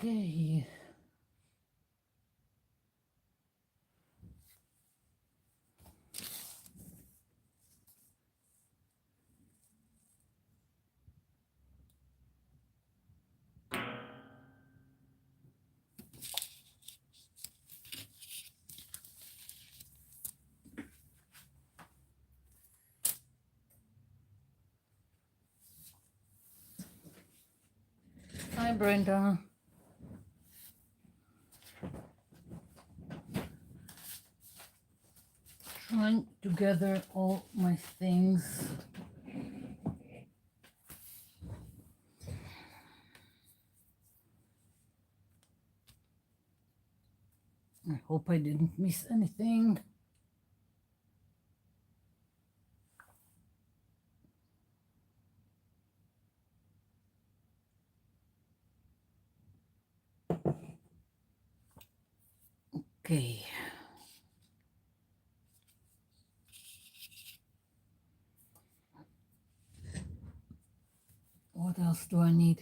Okay. Hi, Brenda. Trying to gather all my things. I hope I didn't miss anything. Okay. What else do I need?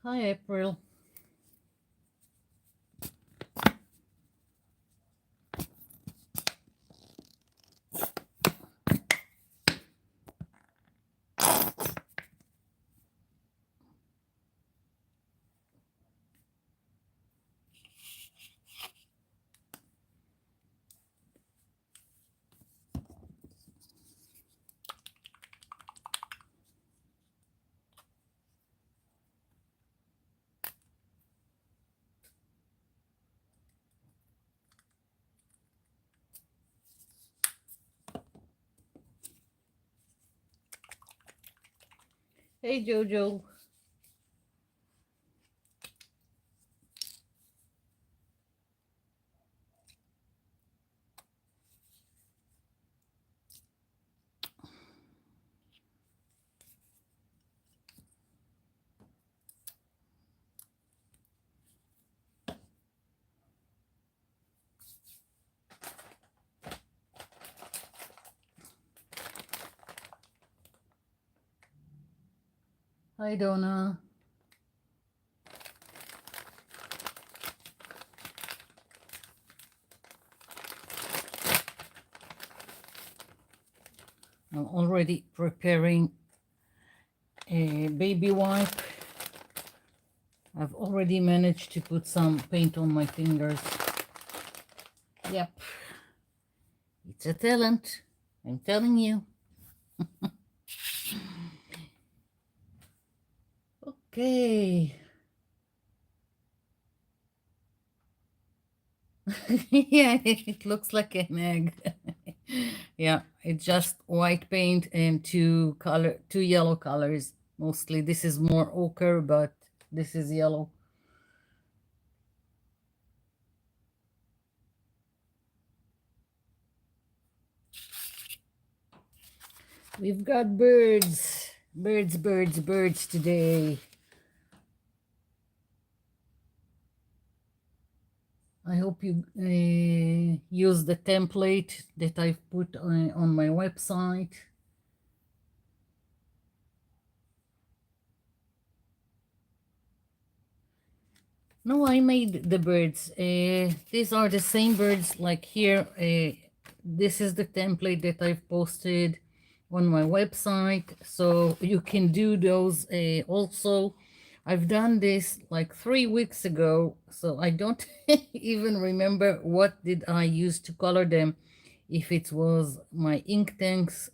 Hi, April. Hey, Jojo. Hi, Donna. I'm already preparing a baby wipe. I've already managed to put some paint on my fingers. Yep, it's a talent. I'm telling you. Okay. Yeah, it looks like an egg. Yeah, it's just white paint and two yellow colors mostly. This is more ochre, but this is yellow. We've got birds. Birds, birds, birds today. I hope you use the template that I've put on my website. No, I made the birds. These are the same birds like here. This is the template that I've posted on my website. So you can do those also. I've done this like 3 weeks ago, so I don't even remember what did I use to color them. If it was my ink tanks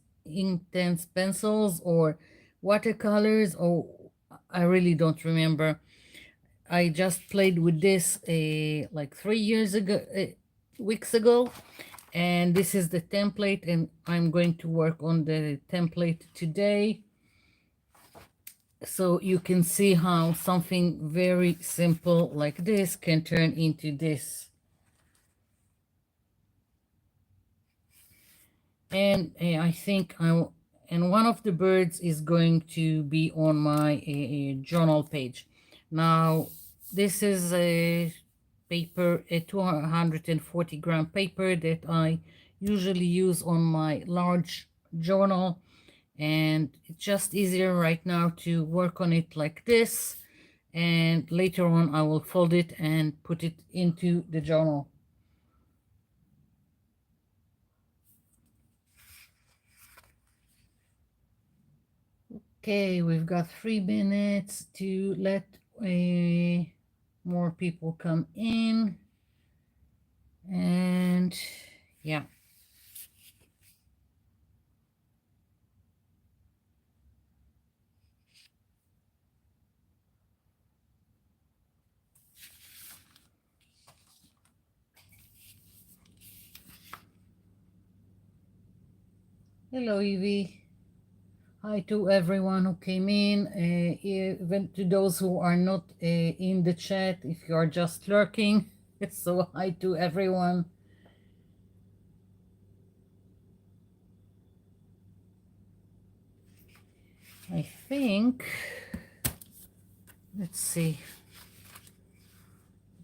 pencils or watercolors, or I really don't remember. I just played with this like 3 years ago, weeks ago, and this is the template, and I'm going to work on the template today, so you can see how something very simple like this can turn into this. And I think and one of the birds is going to be on my journal page. Now, this is a paper, a 240-gram paper that I usually use on my large journal, and it's just easier right now to work on it like this, and later on I will fold it and put it into the journal. Okay, we've got 3 minutes to let more people come in. And yeah. Hello, Evie. Hi to everyone who came in, even to those who are not in the chat, if you are just lurking. So, hi to everyone. I think, let's see,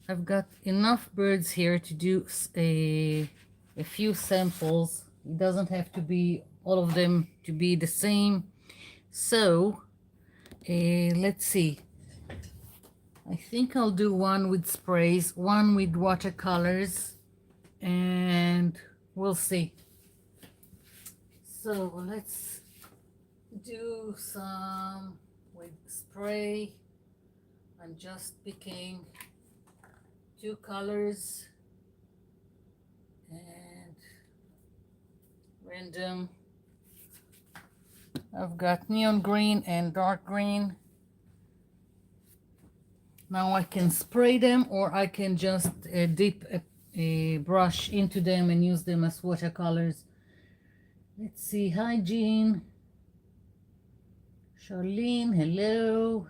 I've got enough birds here to do a few samples. It doesn't have to be all of them to be the same. So, let's see. I think I'll do one with sprays, one with watercolors, and we'll see. So let's do some with spray. I'm just picking 2 colors and random. I've got neon green and dark green. Now I can spray them, or I can just dip a brush into them and use them as watercolors. Let's see. Hi, Jean. Charlene, hello.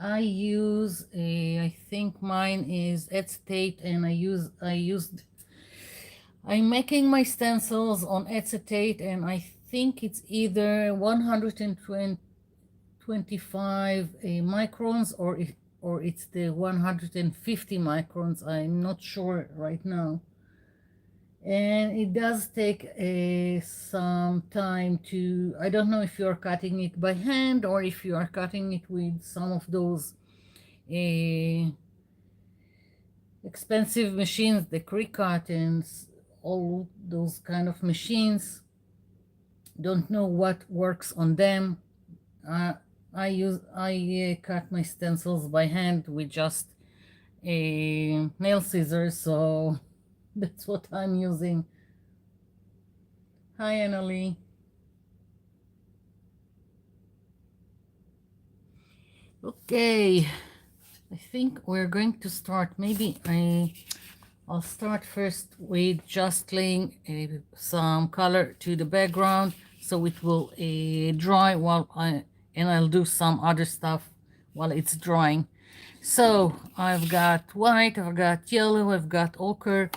I use I think mine is acetate, and I'm making my stencils on acetate, and I think it's either 125 microns, or it's the 150 microns. I'm not sure right now. And it does take some time to, I don't know if you're cutting it by hand or if you are cutting it with some of those expensive machines, the Cricut and all those kind of machines. Don't know what works on them. I cut my stencils by hand with just a nail scissors, so that's what I'm using. Hi, Annalie. Okay, I think we're going to start. Maybe I'll start first with just laying some color to the background so it will dry and I'll do some other stuff while it's drying. So I've got white, I've got yellow, I've got ochre,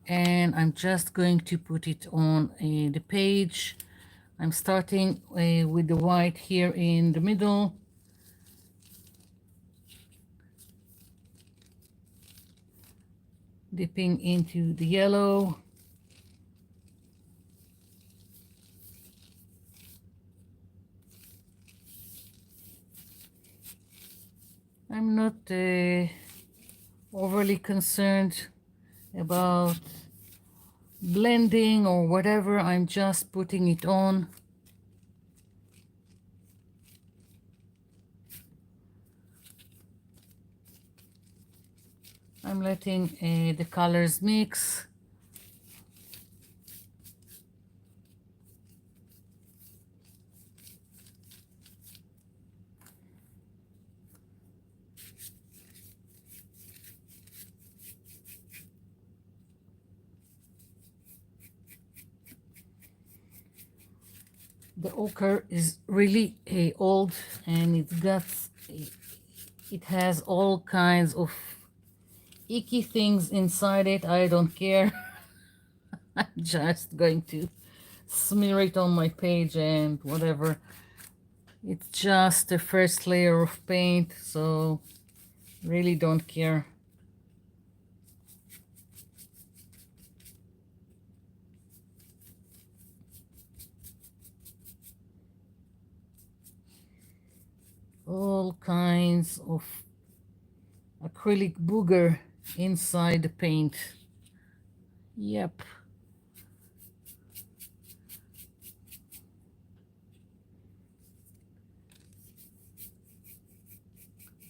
and I'm just going to put it on the page. I'm starting with the white here in the middle. Dipping into the yellow. I'm not overly concerned about blending or whatever. I'm just putting it on. I'm letting the colors mix. The ochre is really old, and it has all kinds of icky things inside it. I don't care. I'm just going to smear it on my page and whatever. It's just the first layer of paint, so really don't care. All kinds of acrylic booger inside the paint. Yep.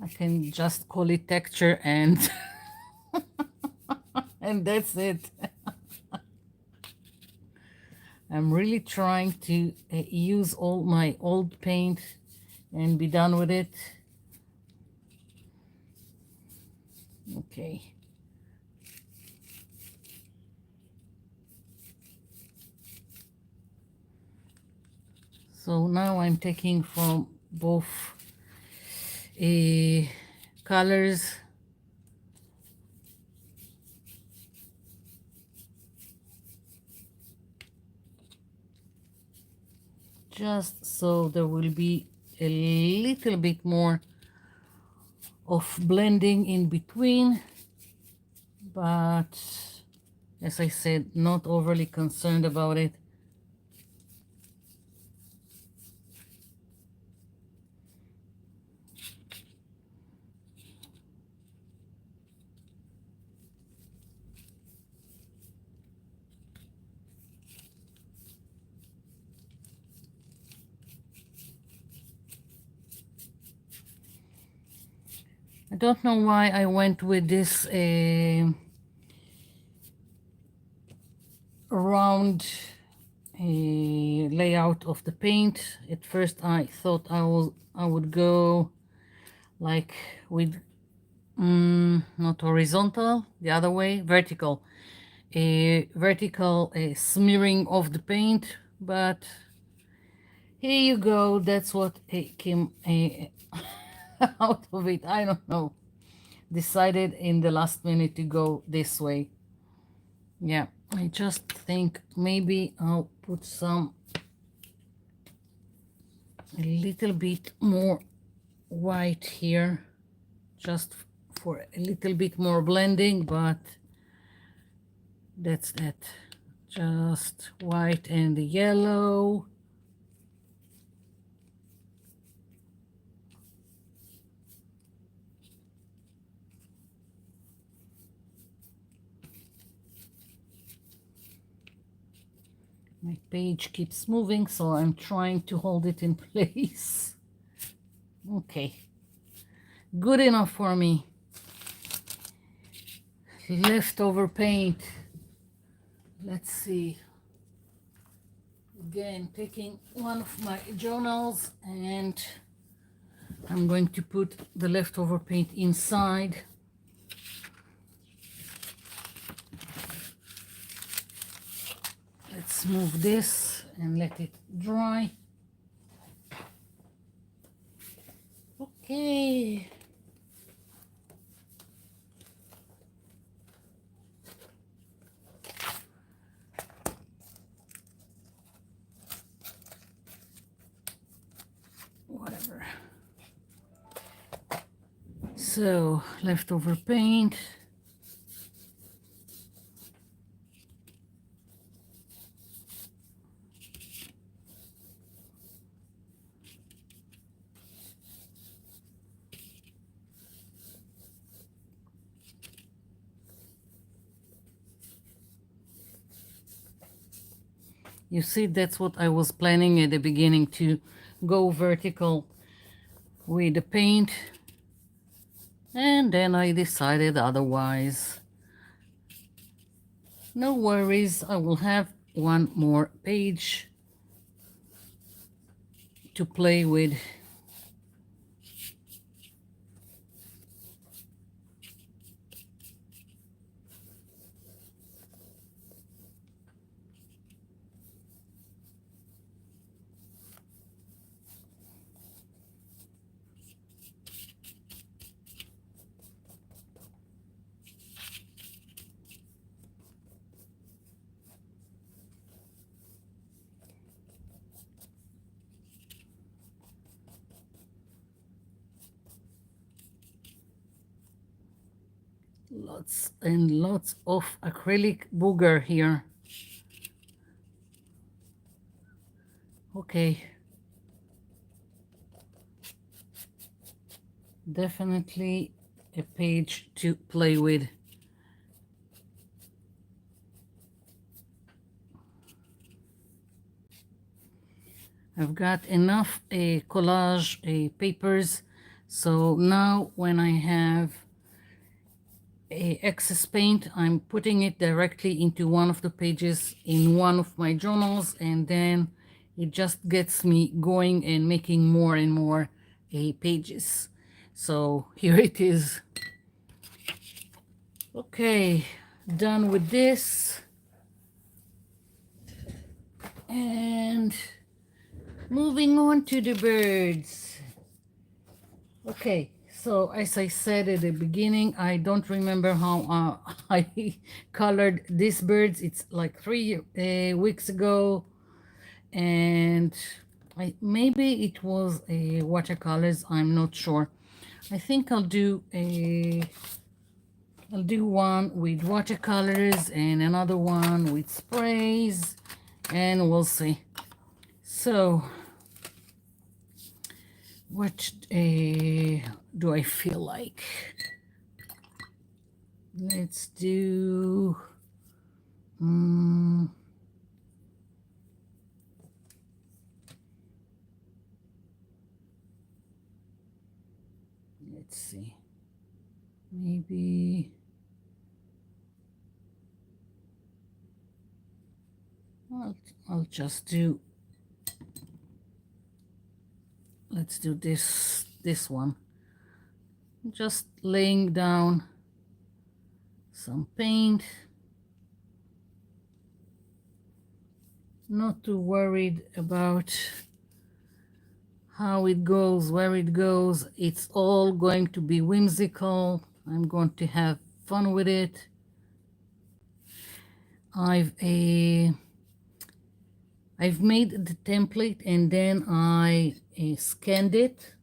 I can just call it texture and and that's it. I'm really trying to use all my old paint and be done with it. Okay. So now I'm taking from both colors. Just so there will be a little bit more of blending in between, but as I said, not overly concerned about it. I don't know why I went with this round layout of the paint. At first I thought I would go like with not horizontal, the other way, vertical. A vertical smearing of the paint, but here you go. That's what came out of it. I don't know. Decided in the last minute to go this way. Yeah, I just think maybe I'll put a little bit more white here, just for a little bit more blending, but that's it. Just white and the yellow. My page keeps moving, so I'm trying to hold it in place. Okay, good enough for me. Leftover paint. Let's see. Again, taking one of my journals, and I'm going to put the leftover paint inside. Let's move this and let it dry. Okay. Whatever. So, leftover paint. You see, that's what I was planning at the beginning, to go vertical with the paint, and then I decided otherwise. No worries, I will have one more page to play with. Lots and lots of acrylic booger here. Okay. Definitely a page to play with. I've got enough collage papers, so now when I have excess paint, I'm putting it directly into one of the pages in one of my journals, and then it just gets me going and making more and more pages. So here it is. Okay, done with this. And moving on to the birds. Okay, so as I said at the beginning, I don't remember how I colored these birds. It's like 3 weeks ago, and maybe it was watercolors. I'm not sure. I think I'll do one with watercolors and another one with sprays, and we'll see. So what do I feel like? Let's do let's see, maybe I'll just do, let's do this one, just laying down some paint, not too worried about how it goes, where it goes. It's all going to be whimsical. I'm going to have fun with it. I've made the template and then I scanned it,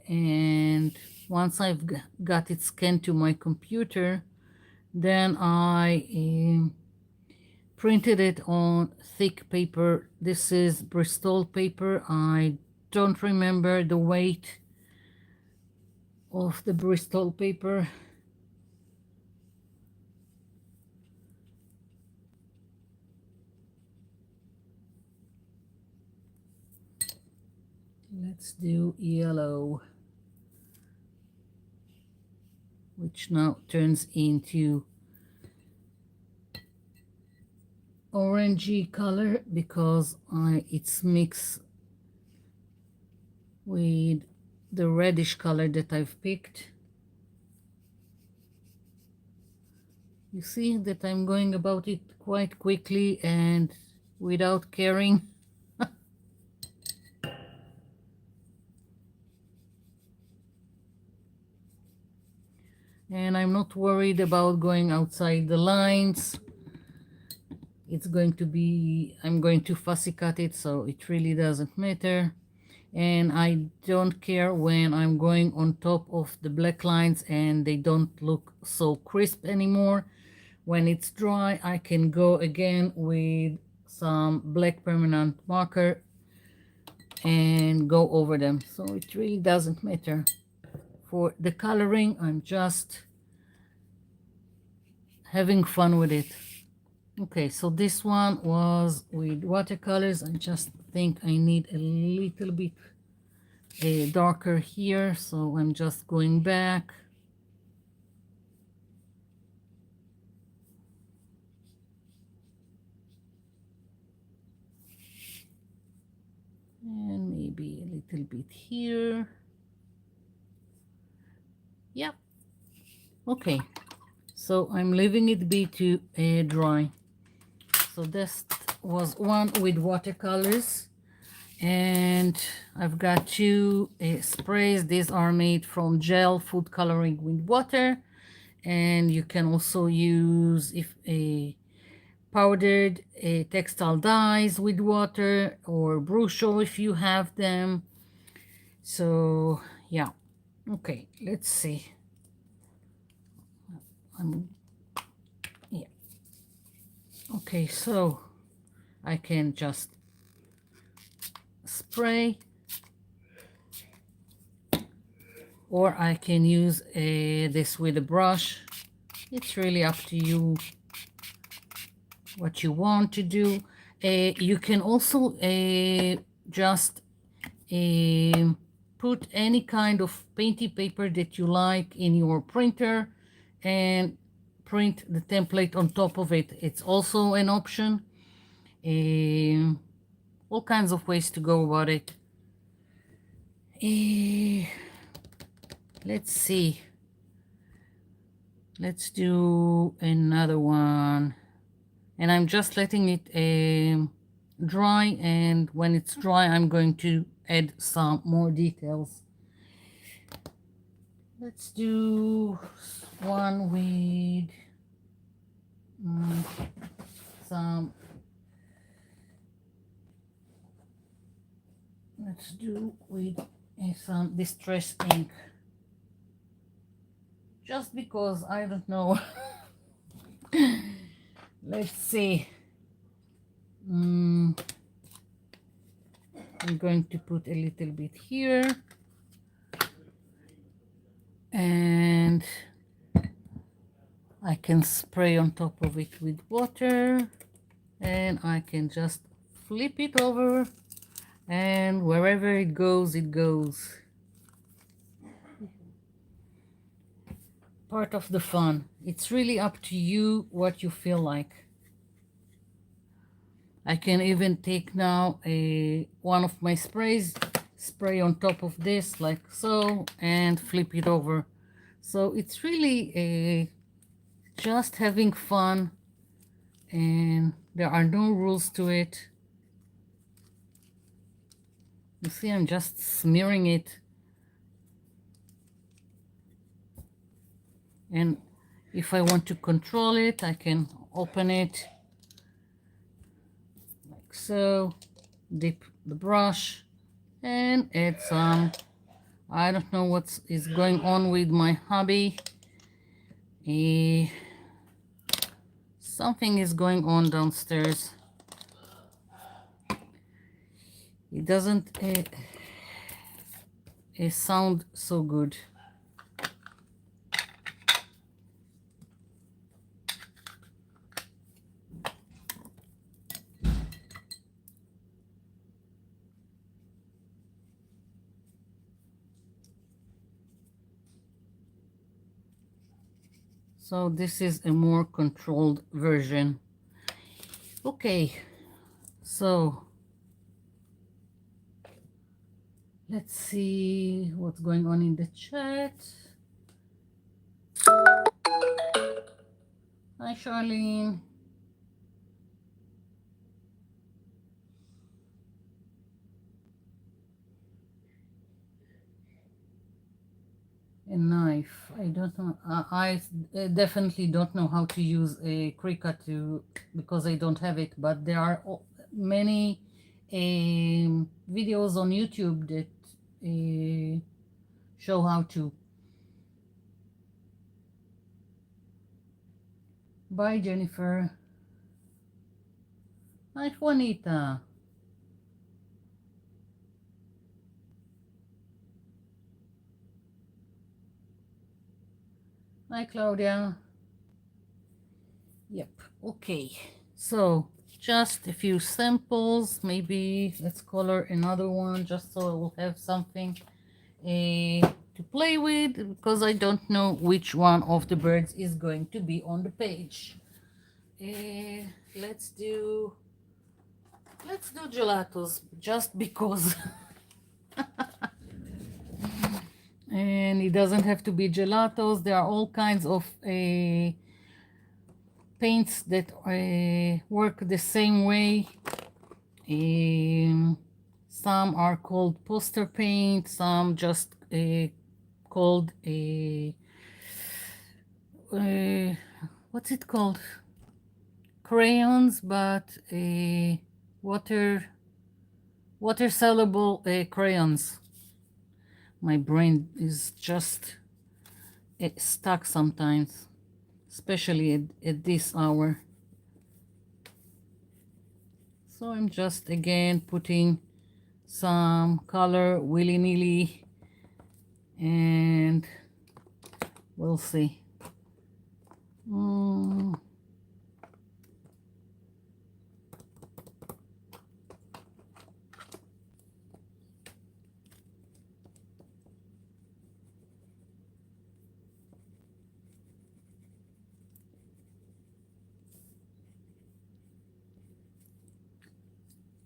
and once I've got it scanned to my computer, then I printed it on thick paper. This is Bristol paper. I don't remember the weight of the Bristol paper. Let's do yellow, which now turns into orangey color because it's mixed with the reddish color that I've picked. You see that I'm going about it quite quickly and without caring. And I'm not worried about going outside the lines. It's going to be, I'm going to fussy cut it, so it really doesn't matter. And I don't care when I'm going on top of the black lines and they don't look so crisp anymore. When it's dry, I can go again with some black permanent marker and go over them. So it really doesn't matter. For the coloring, I'm just having fun with it. Okay, so this one was with watercolors. I just think I need a little bit darker here, so I'm just going back. And maybe a little bit here. Yep. Okay, so I'm leaving it be to dry. So this was one with watercolors, and I've got two sprays. These are made from gel food coloring with water, and you can also use if a powdered textile dyes with water, or Brucho if you have them. So yeah, okay, let's see. Yeah. Okay, so I can just spray, or I can use this with a brush. It's really up to you what you want to do. You can also just put any kind of painty paper that you like in your printer and print the template on top of it. It's also an option. All kinds of ways to go about it. Let's see. Let's do another one. And I'm just letting it dry, and when it's dry I'm going to add some more details. Let's do one with some, let's do with some distress ink, just because I don't know. Let's see. I'm going to put a little bit here, and I can spray on top of it with water, and I can just flip it over, and wherever it goes, it goes. Part of the fun. It's really up to you what you feel like. I can even take now one of my sprays, spray on top of this like so, and flip it over. So it's really just having fun, and there are no rules to it. You see, I'm just smearing it, and if I want to control it, I can open it like so, dip the brush, and add some. I don't know what is going on with my hobby. Something is going on downstairs. It doesn't sound so good. So this is a more controlled version. Okay, so let's see what's going on in the chat. Hi, Charlene. A knife. I don't know. I definitely don't know how to use a Cricut because I don't have it. But there are many videos on YouTube that show how to. Bye, Jennifer. Hi, Juanita. Hi, Claudia. Yep. Okay. So just a few samples. Maybe let's color another one just so I will have something to play with, because I don't know which one of the birds is going to be on the page. Let's do gelatos just because. And it doesn't have to be gelatos. There are all kinds of paints that work the same way. Some are called poster paint, some just called what's it called? Crayons, but water soluble crayons. My brain is just stuck sometimes. especially at this hour. So I'm just again putting some color willy-nilly, and we'll see.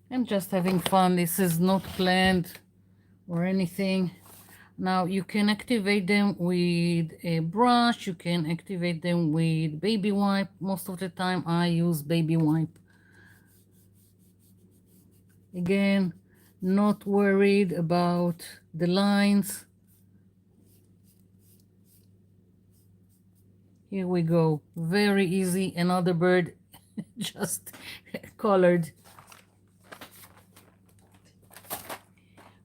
I'm just having fun. This is not planned or anything. Now you can activate them with a brush, you can activate them with baby wipe. Most of the time I use baby wipe. Again, not worried about the lines. Here we go. Very easy. Another bird just colored.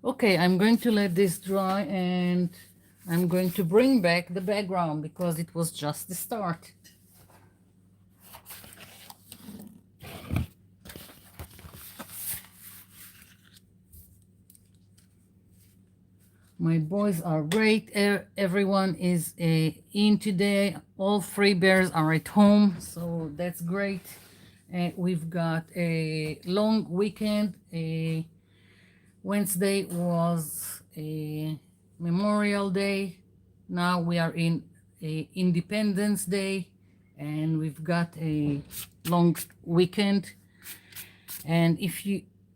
Okay, I'm going to let this dry and I'm going to bring back the background because it was just the start. My boys are great. Everyone is in today. All three bears are at home, so that's great. We've got a long weekend. Wednesday was a Memorial Day. Now we are in Independence Day, and we've got a long weekend. And if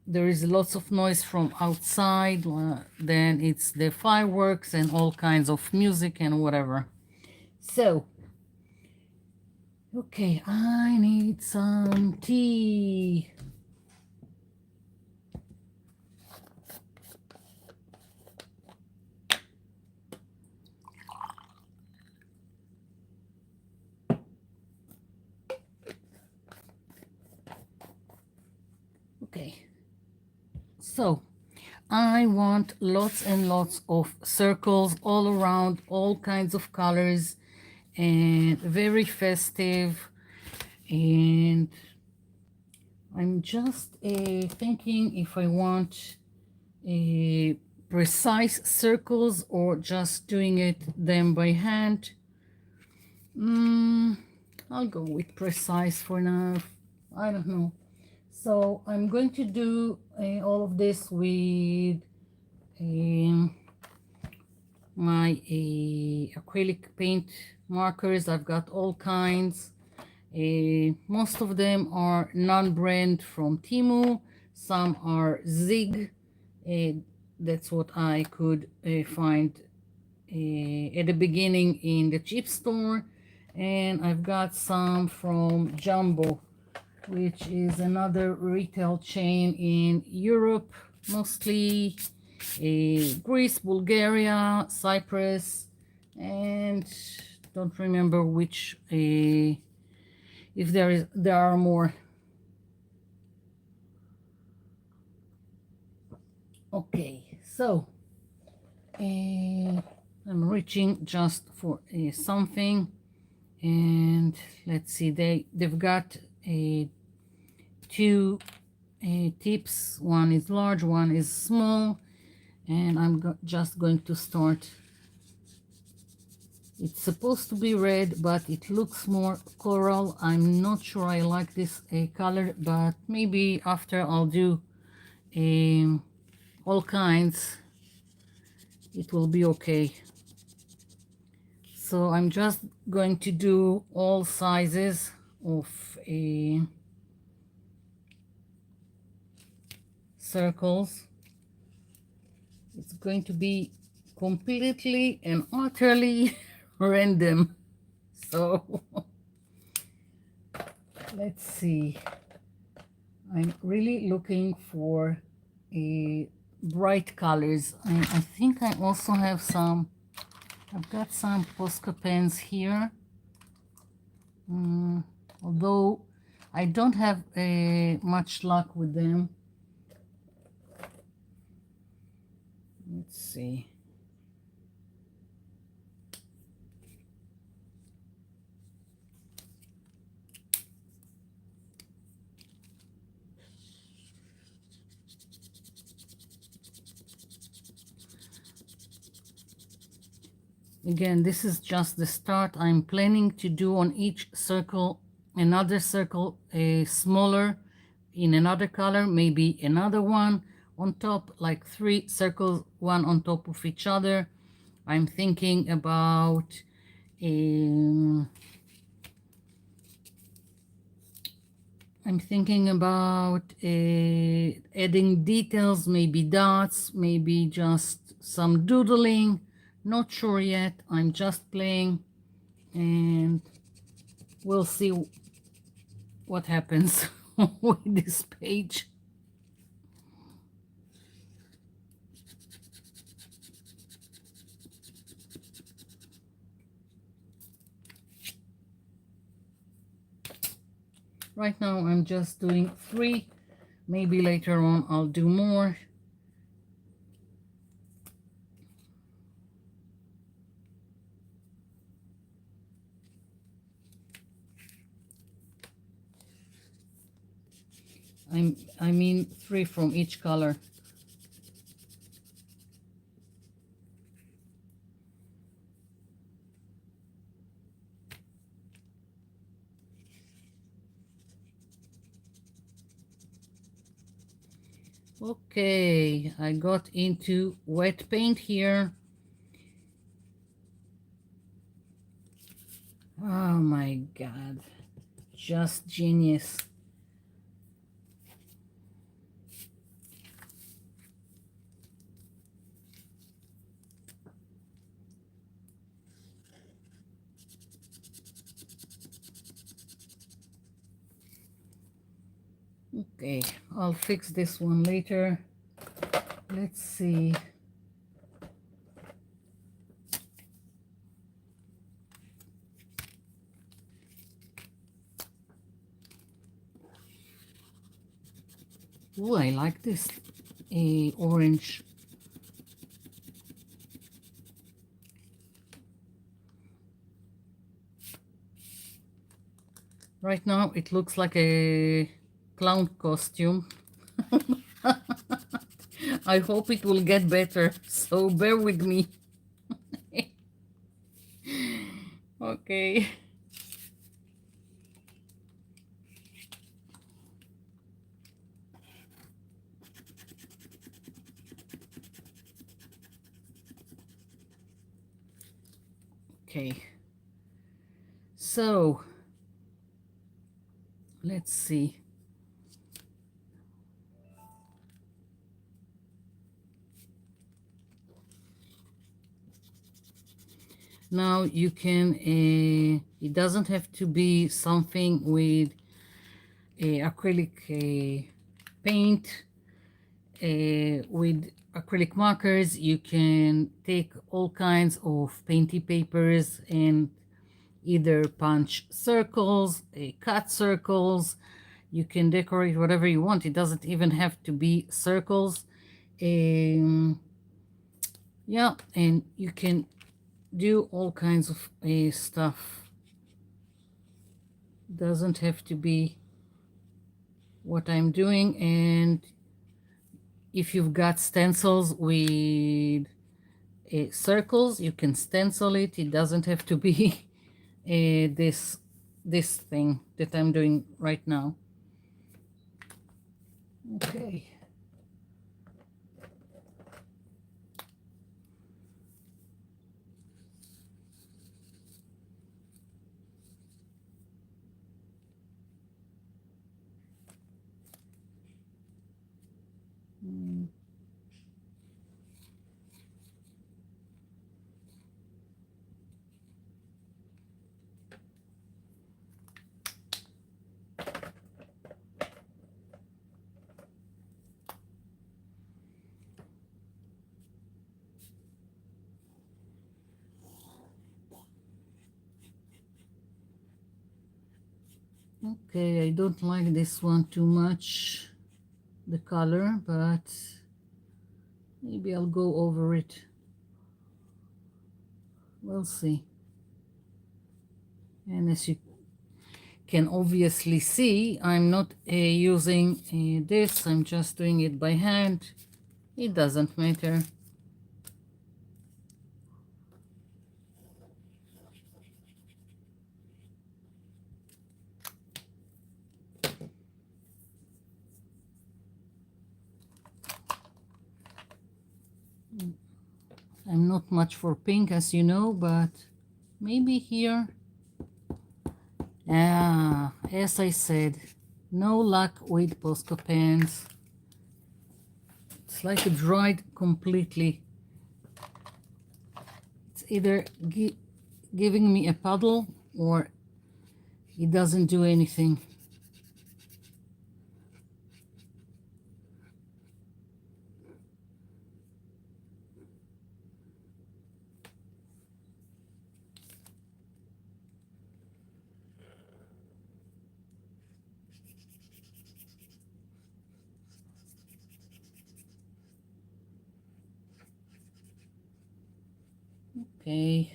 there is lots of noise from outside, then it's the fireworks and all kinds of music and whatever. So, okay, I need some tea. Okay, so I want lots and lots of circles all around, all kinds of colors, and very festive. And I'm just thinking if I want precise circles or just doing them by hand. I'll go with precise for now. I don't know. So I'm going to do all of this with my acrylic paint markers. I've got all kinds. Most of them are non-brand from Temu. Some are Zig. That's what I could find at the beginning in the cheap store. And I've got some from Jumbo, which is another retail chain in Europe, mostly Greece, Bulgaria, Cyprus, and don't remember which, if there are more. Okay, so I'm reaching just for something, and let's see, they've got two tips. One is large, one is small, and I'm just going to start. It's supposed to be red, but it looks more coral. I'm not sure I like this color, but maybe after I'll do all kinds, it will be okay. So I'm just going to do all sizes of circles. It's going to be completely and utterly random. So let's see. I'm really looking for bright colors. I think I also have some. I've got some Posca pens here. Although I don't have much luck with them. Let's see. Again, this is just the start. I'm planning to do on each circle another circle, a smaller in another color, maybe another one on top, like 3 circles, one on top of each other. I'm thinking about um, adding details, maybe dots, maybe just some doodling. Not sure yet. I'm just playing and we'll see what happens with this page. Right now I'm just doing 3. Maybe later on I'll do more. I mean 3 from each color. Okay, I got into wet paint here. Oh my god, just genius. Okay, I'll fix this one later. Let's see. Oh, I like this orange. Right now it looks like a clown costume. I hope it will get better, so bear with me. Okay. Okay. So, let's see. Now you can, it doesn't have to be something with acrylic paint. With acrylic markers, you can take all kinds of painty papers and either punch circles, cut circles. You can decorate whatever you want. It doesn't even have to be circles. Yeah, and you can do all kinds of stuff. Doesn't have to be what I'm doing. And if you've got stencils with circles, you can stencil it. It doesn't have to be this thing that I'm doing right now. Okay. Okay, I don't like this one too much, the color, but maybe I'll go over it. We'll see. And as you can obviously see, I'm not using this. I'm just doing it by hand. It doesn't matter. I'm not much for pink, as you know, but maybe here. As I said, no luck with Posco pens. It's like it dried completely. It's either giving me a puddle or it doesn't do anything. Okay.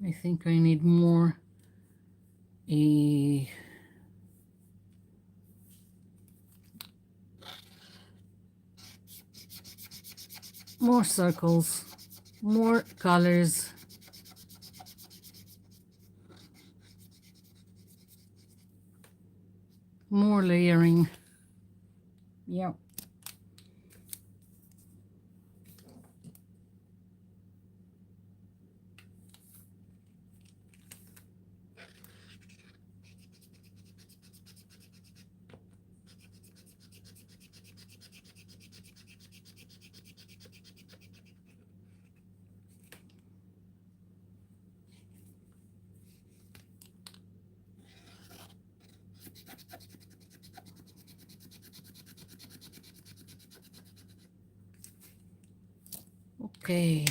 I think I need more more circles, more colors. More layering. Yeah. Okay.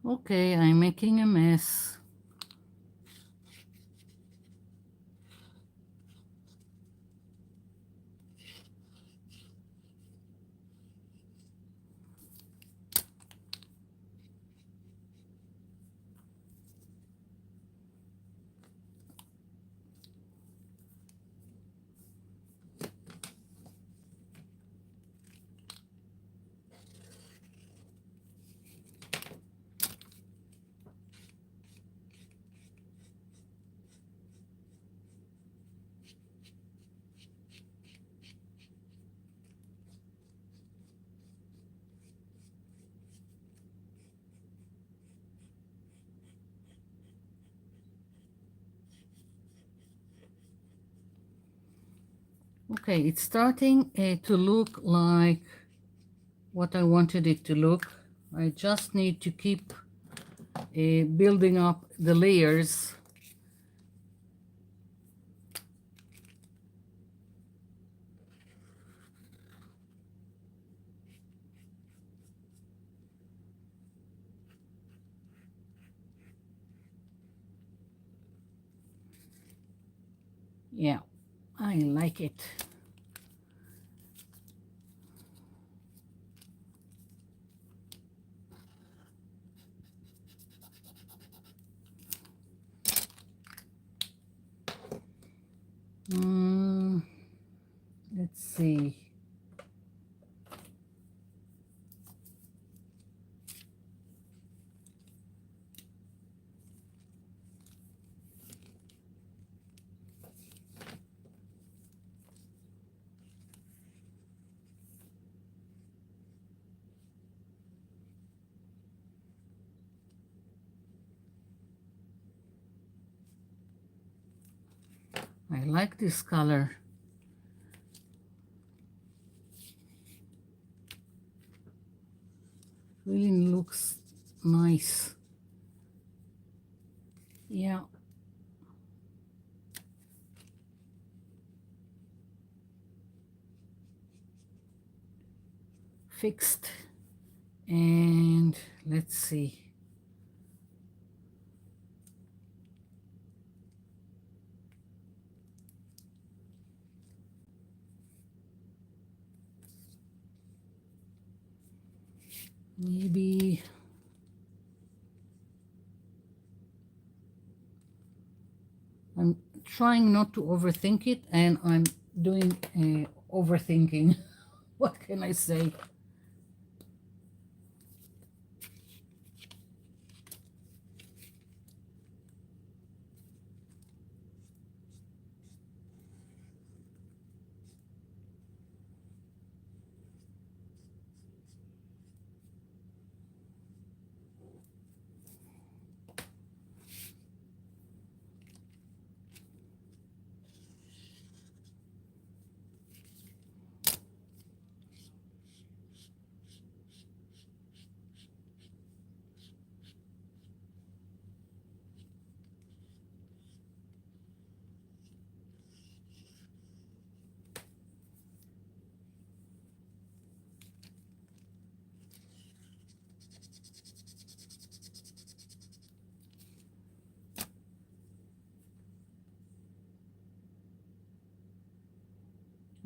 Okay, I'm making a mess. Okay, it's starting to look like what I wanted it to look. I just need to keep building up the layers. Yeah, I like it. Let's see. I like this color. Really looks nice. Yeah. Fixed. And let's see. Maybe I'm trying not to overthink it, and I'm doing overthinking. What can I say?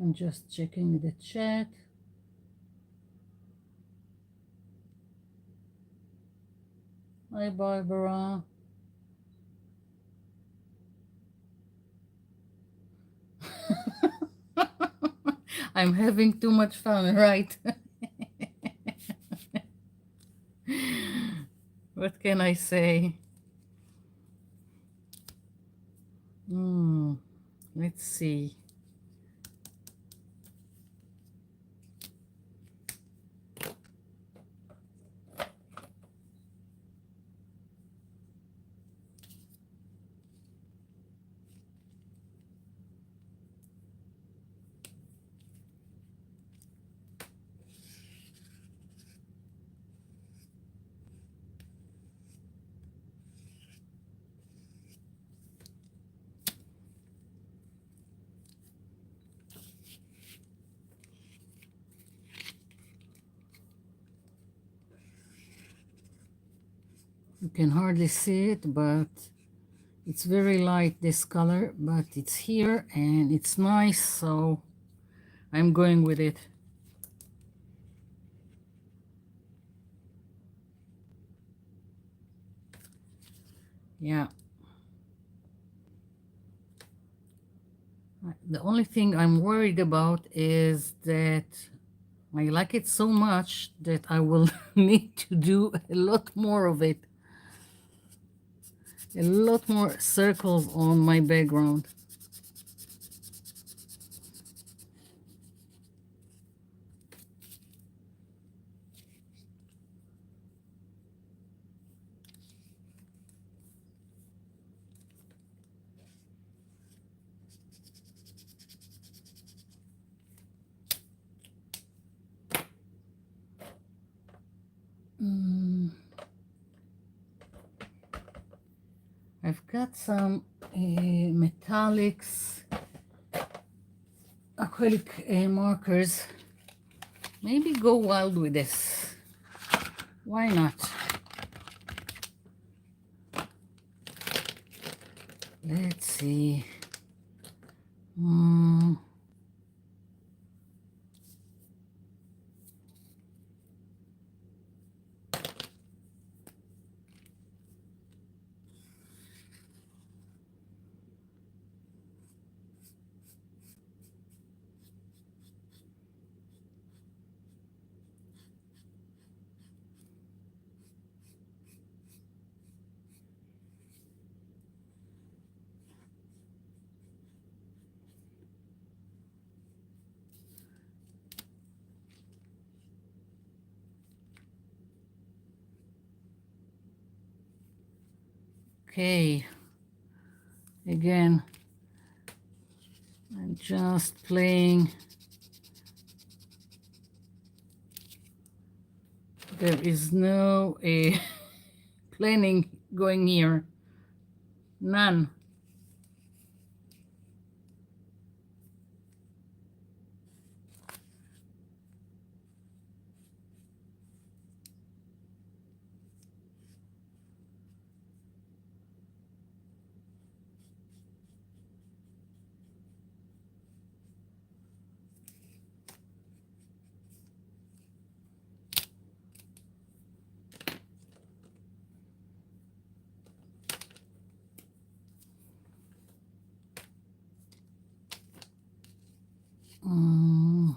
I'm just checking the chat. Hi, Barbara. I'm having too much fun, right? What can I say? Hmm, let's see. You can hardly see it, but it's very light, this color, but it's here and it's nice, so I'm going with it. Yeah. The only thing I'm worried about is that I like it so much that I will need to do a lot more of it. A lot more circles on my background. I've got some metallics, acrylic markers. Maybe go wild with this. Why not? Let's see. Okay. Again, I'm just playing. There is no planning going here. None. Mm.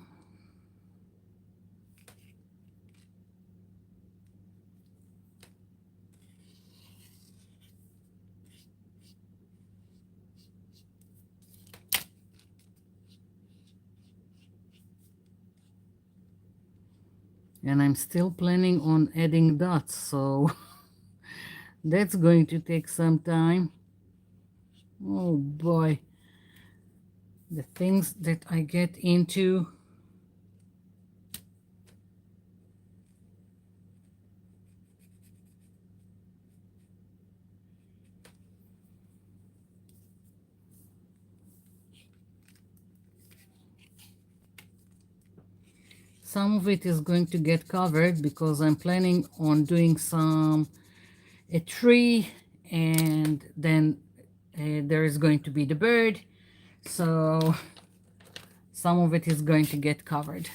And I'm still planning on adding dots, so that's going to take some time. Oh boy, the things that I get into. Some of it is going to get covered because I'm planning on doing a tree, and then there is going to be the bird, so some of it is going to get covered.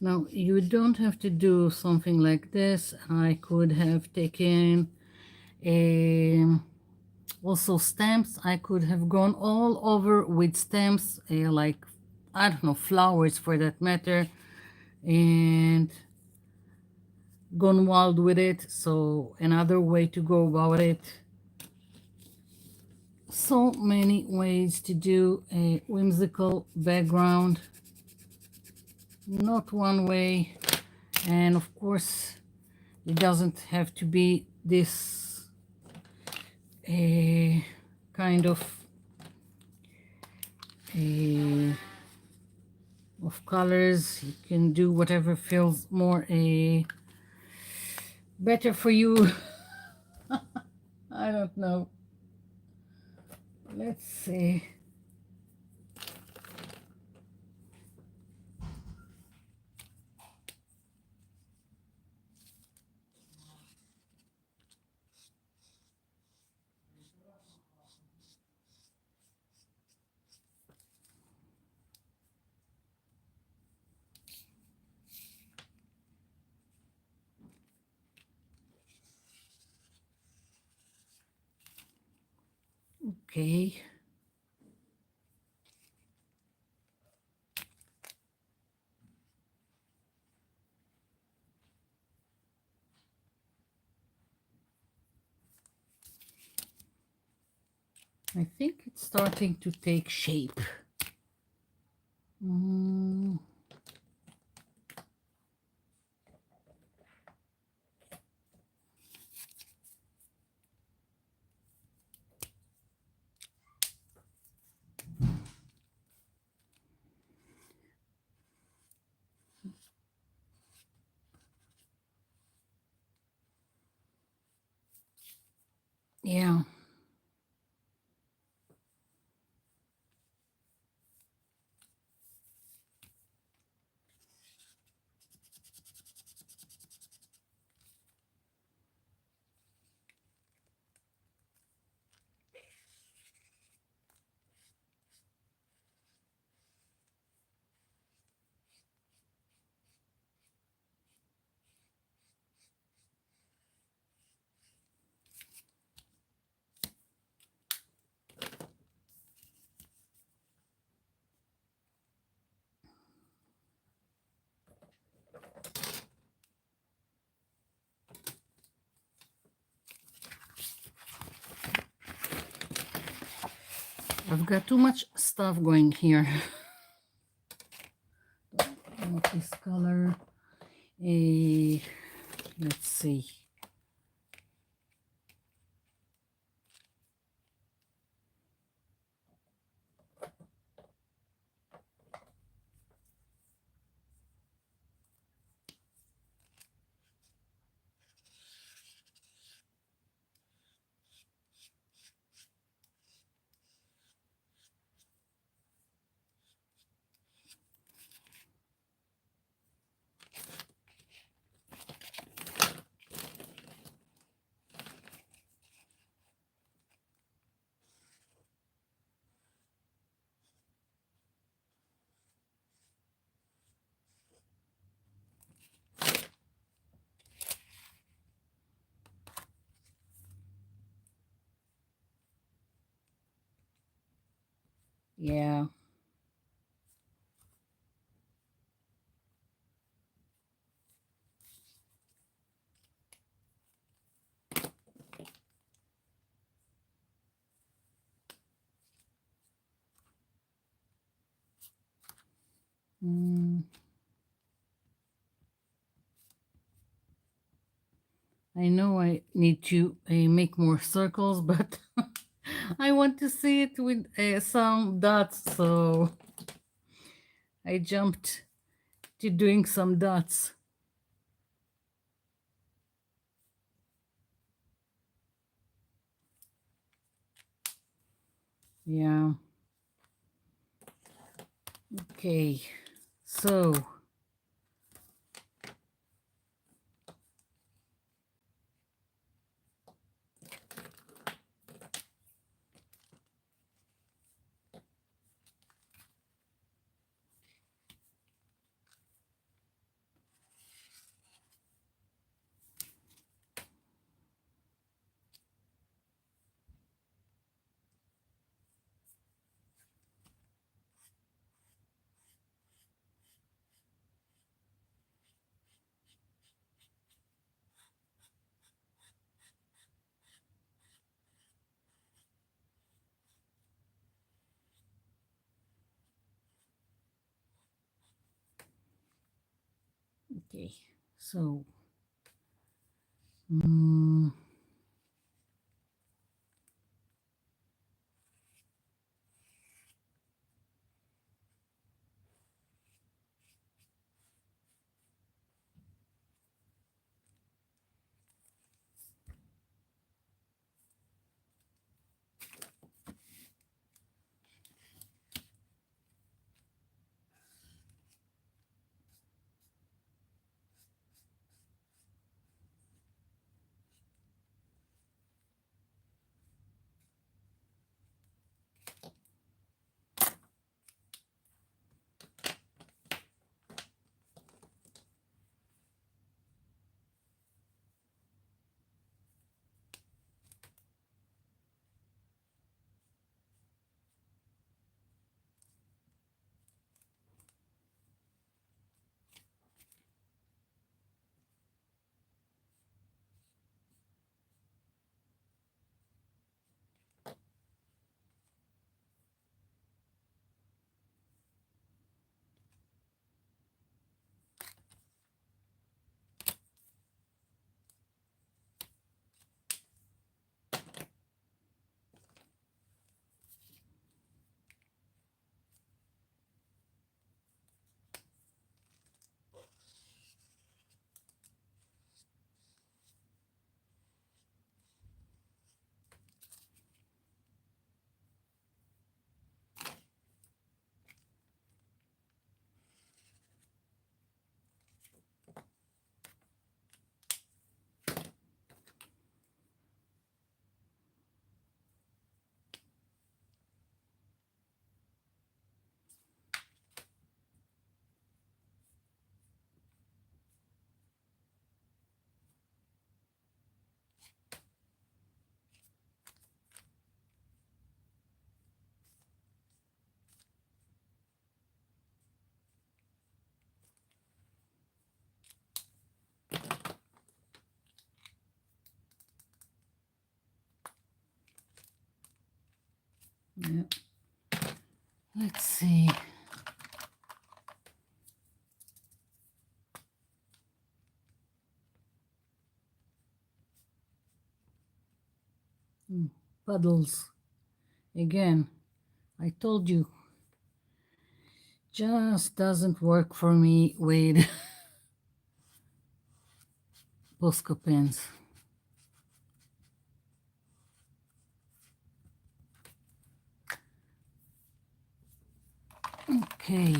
Now, you don't have to do something like this. I could have taken also stamps. I could have gone all over with stamps, like, I don't know, flowers for that matter, and gone wild with it. So another way to go about it. So many ways to do a whimsical background, not one way. And of course, it doesn't have to be this kind uh, of colors. You can do whatever feels more better for you. I don't know. Let's see. Okay. I think it's starting to take shape. Mm, yeah. I've got too much stuff going here. I want this color. Let's see. Yeah. Mm, I know I need to make more circles, but I want to see it with some dots, so I jumped to doing some dots. Yeah. Okay. So, okay. So, mm, yeah. Let's see. Puddles. Again, I told you, just doesn't work for me with Bosco pens. Okay.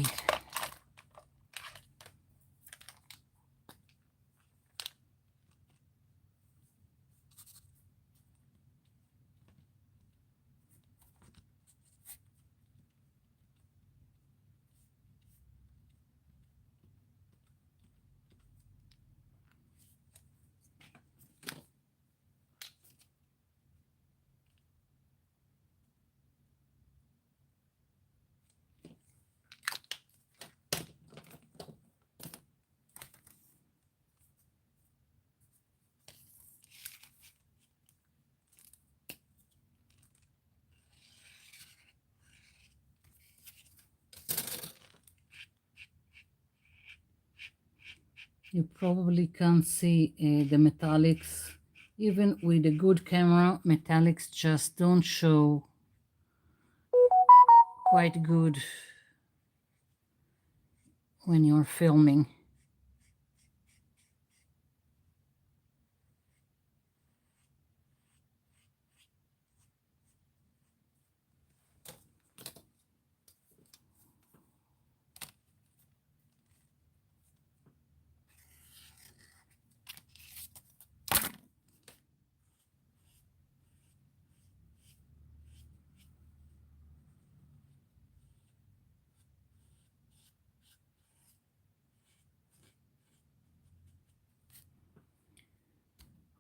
You probably can't see the metallics. Even with a good camera, metallics just don't show quite good when you're filming.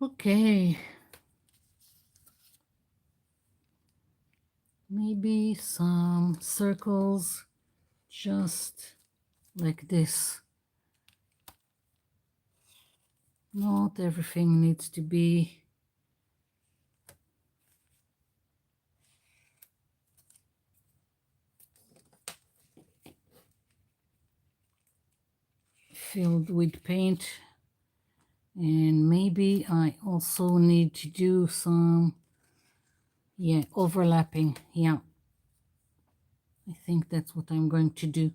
Okay. Maybe some circles just like this. Not everything needs to be filled with paint. And maybe I also need to do some, yeah, overlapping. Yeah, I think that's what I'm going to do.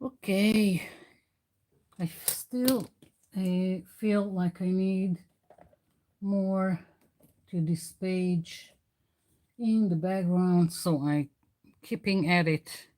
Okay, I still feel like I need more to this page in the background, so I'm keeping at it.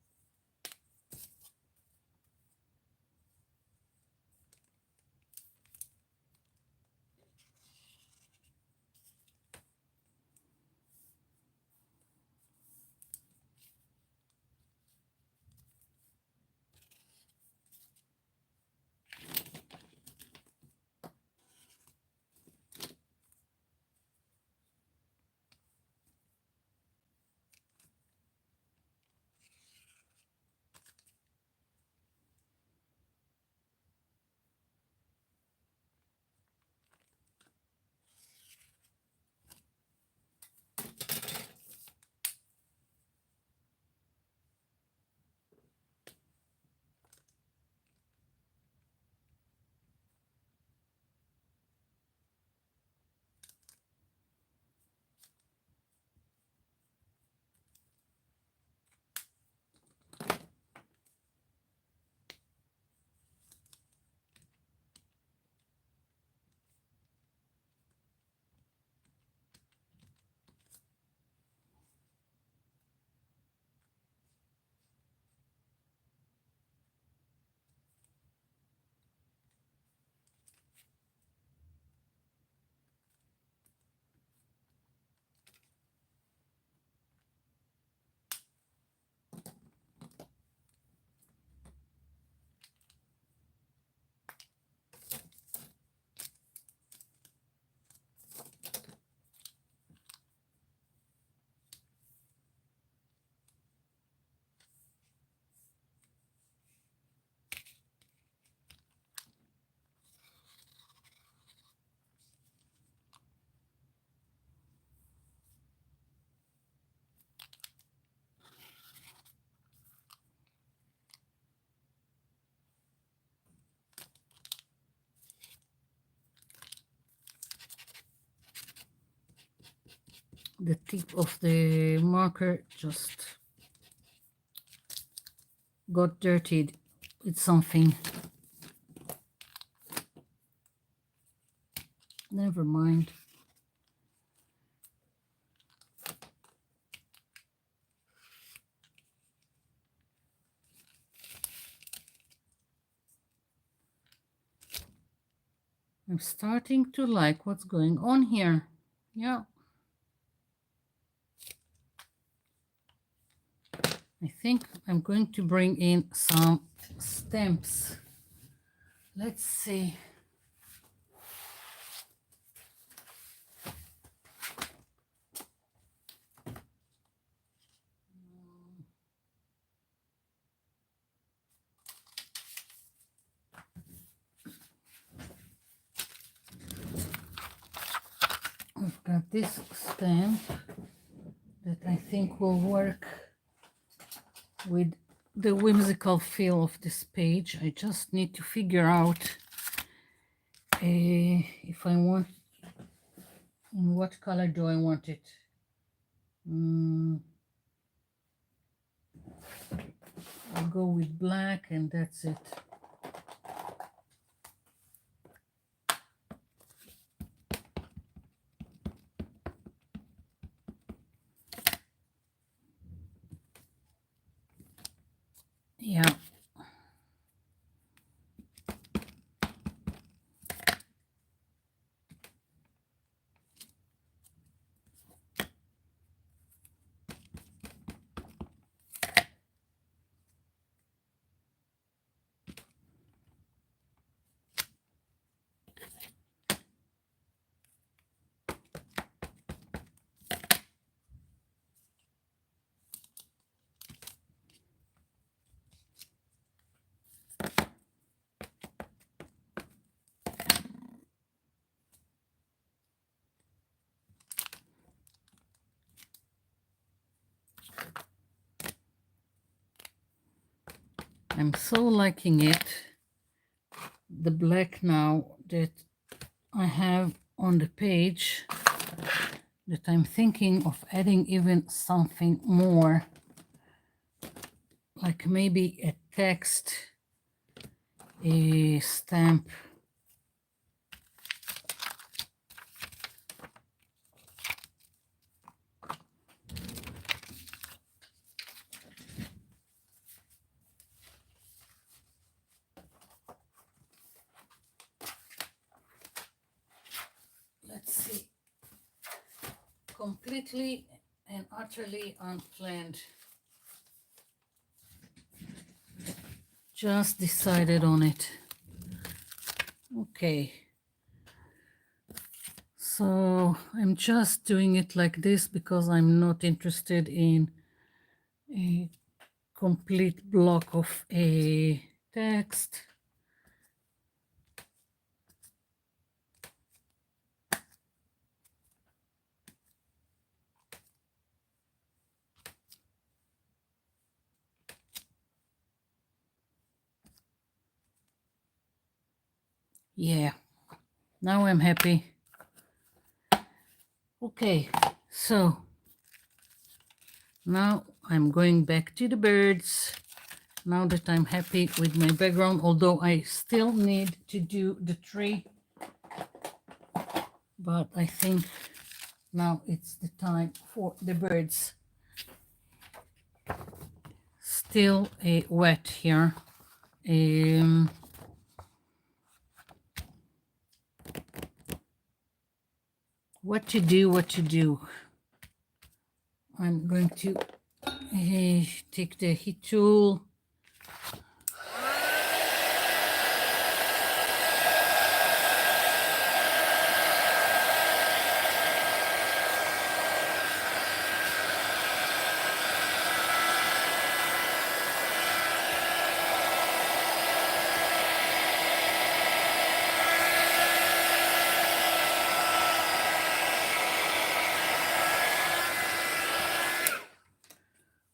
the tip of the marker just got dirtied with something. Never mind. I'm starting to like what's going on here. Yeah. I think I'm going to bring in some stamps. Let's see. I've got this stamp that I think will work with the whimsical feel of this page. I just need to figure out if I want, in what color do I want it. I'll go with black and that's it. Yeah. I'm so liking it, the black now that I have on the page, that I'm thinking of adding even something more, like maybe a text, a stamp. Let's see. Completely and utterly unplanned. Just decided on it. Okay. So I'm just doing it like this because I'm not interested in a complete block of a text. Yeah, now I'm happy. Okay, so now I'm going back to the birds. Now that I'm happy with my background, although I still need to do the tree, but I think now it's the time for the birds. Still wet here. What to do. I'm going to take the heat tool.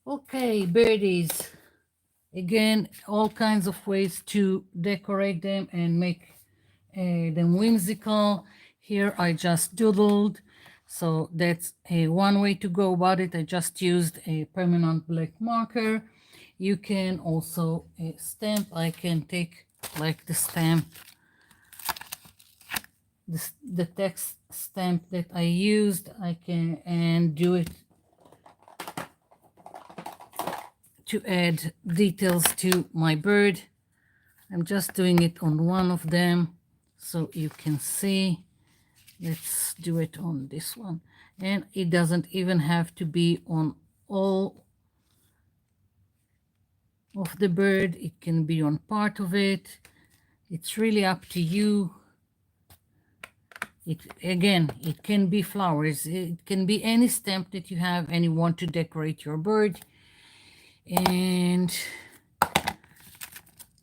Okay, birdies. Again, all kinds of ways to decorate them and make them whimsical. Here I just doodled. So that's one way to go about it. I just used a permanent black marker. You can also stamp. I can take like the stamp, the text stamp that I used. I can and do it to add details to my bird. I'm just doing it on one of them so you can see. Let's do it on this one. And it doesn't even have to be on all of the bird. It can be on part of it. It's really up to you. It can be flowers. It can be any stamp that you have and you want to decorate your bird. And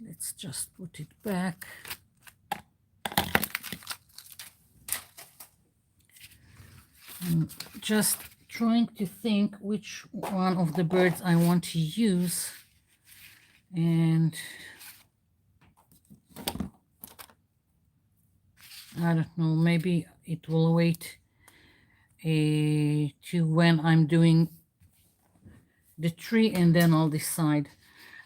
let's just put it back. I'm just trying to think which one of the birds I want to use. And I don't know, maybe it will wait to when I'm doing the tree and then I'll decide.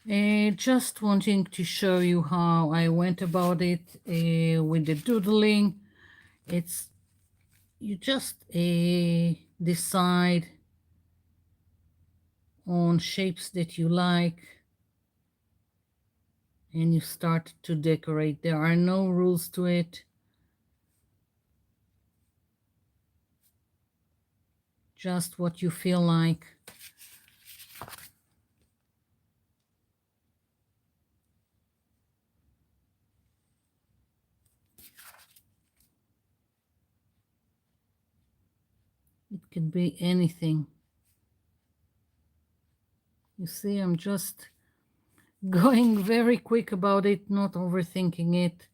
Just wanting to show you how I went about it with the doodling. It's you just decide on shapes that you like and you start to decorate. There are no rules to it. Just what you feel like. It could be anything. You see, I'm just going very quick about it, not overthinking it.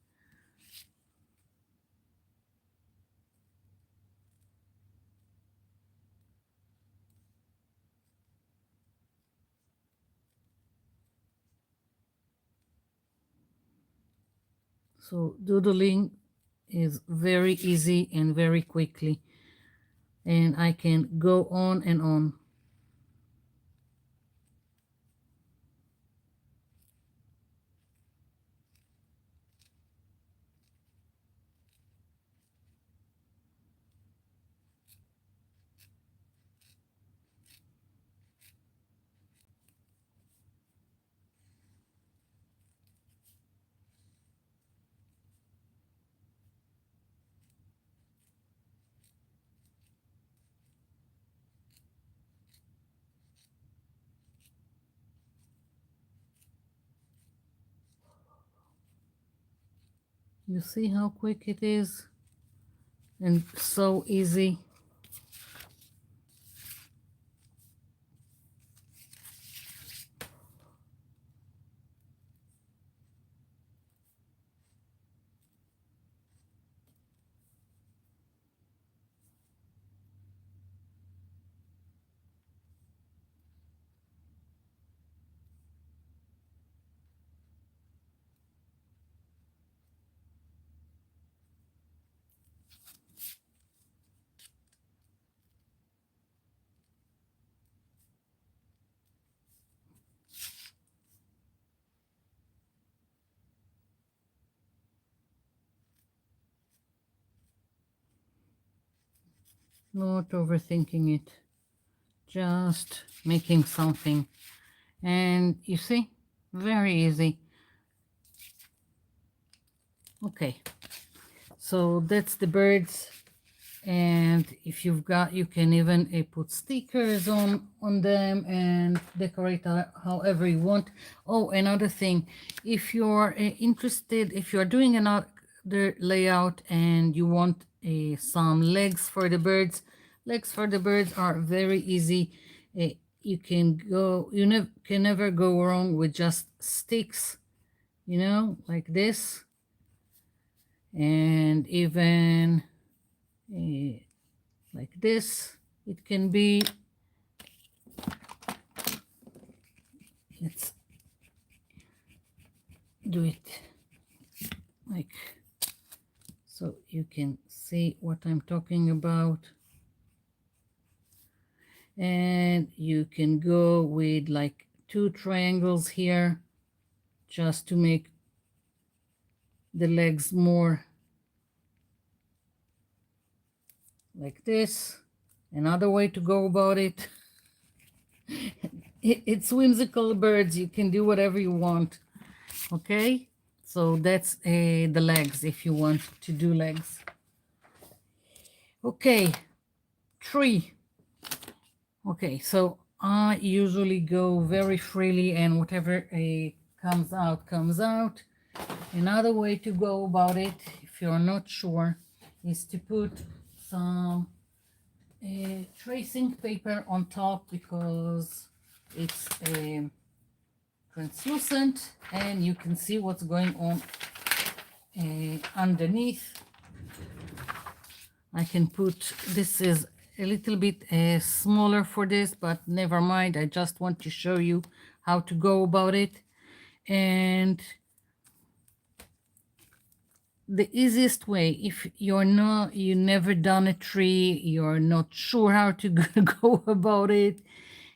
So doodling is very easy and very quickly. And I can go on and on. You see how quick it is and so easy. Not overthinking it. Just making something. And you see, very easy. Okay, so that's the birds. And if you've got, you can even put stickers on them and decorate however you want. Oh, another thing, if you're interested, if you're doing another layout and you want some legs for the birds, legs for the birds are very easy. You can go, can never go wrong with just sticks, you know, like this. And even like this. It can be, let's do it like so you can see what I'm talking about. And you can go with like 2 triangles here just to make the legs more like this. Another way to go about it. It's whimsical birds. You can do whatever you want. Okay, so that's the legs if you want to do legs. Okay, tree. Okay, so I usually go very freely and whatever comes out, comes out. Another way to go about it, if you're not sure, is to put some tracing paper on top because it's translucent and you can see what's going on underneath. I can put, this is a little bit smaller for this, but never mind. I just want to show you how to go about it. And the easiest way, if you never done a tree, you're not sure how to go about it,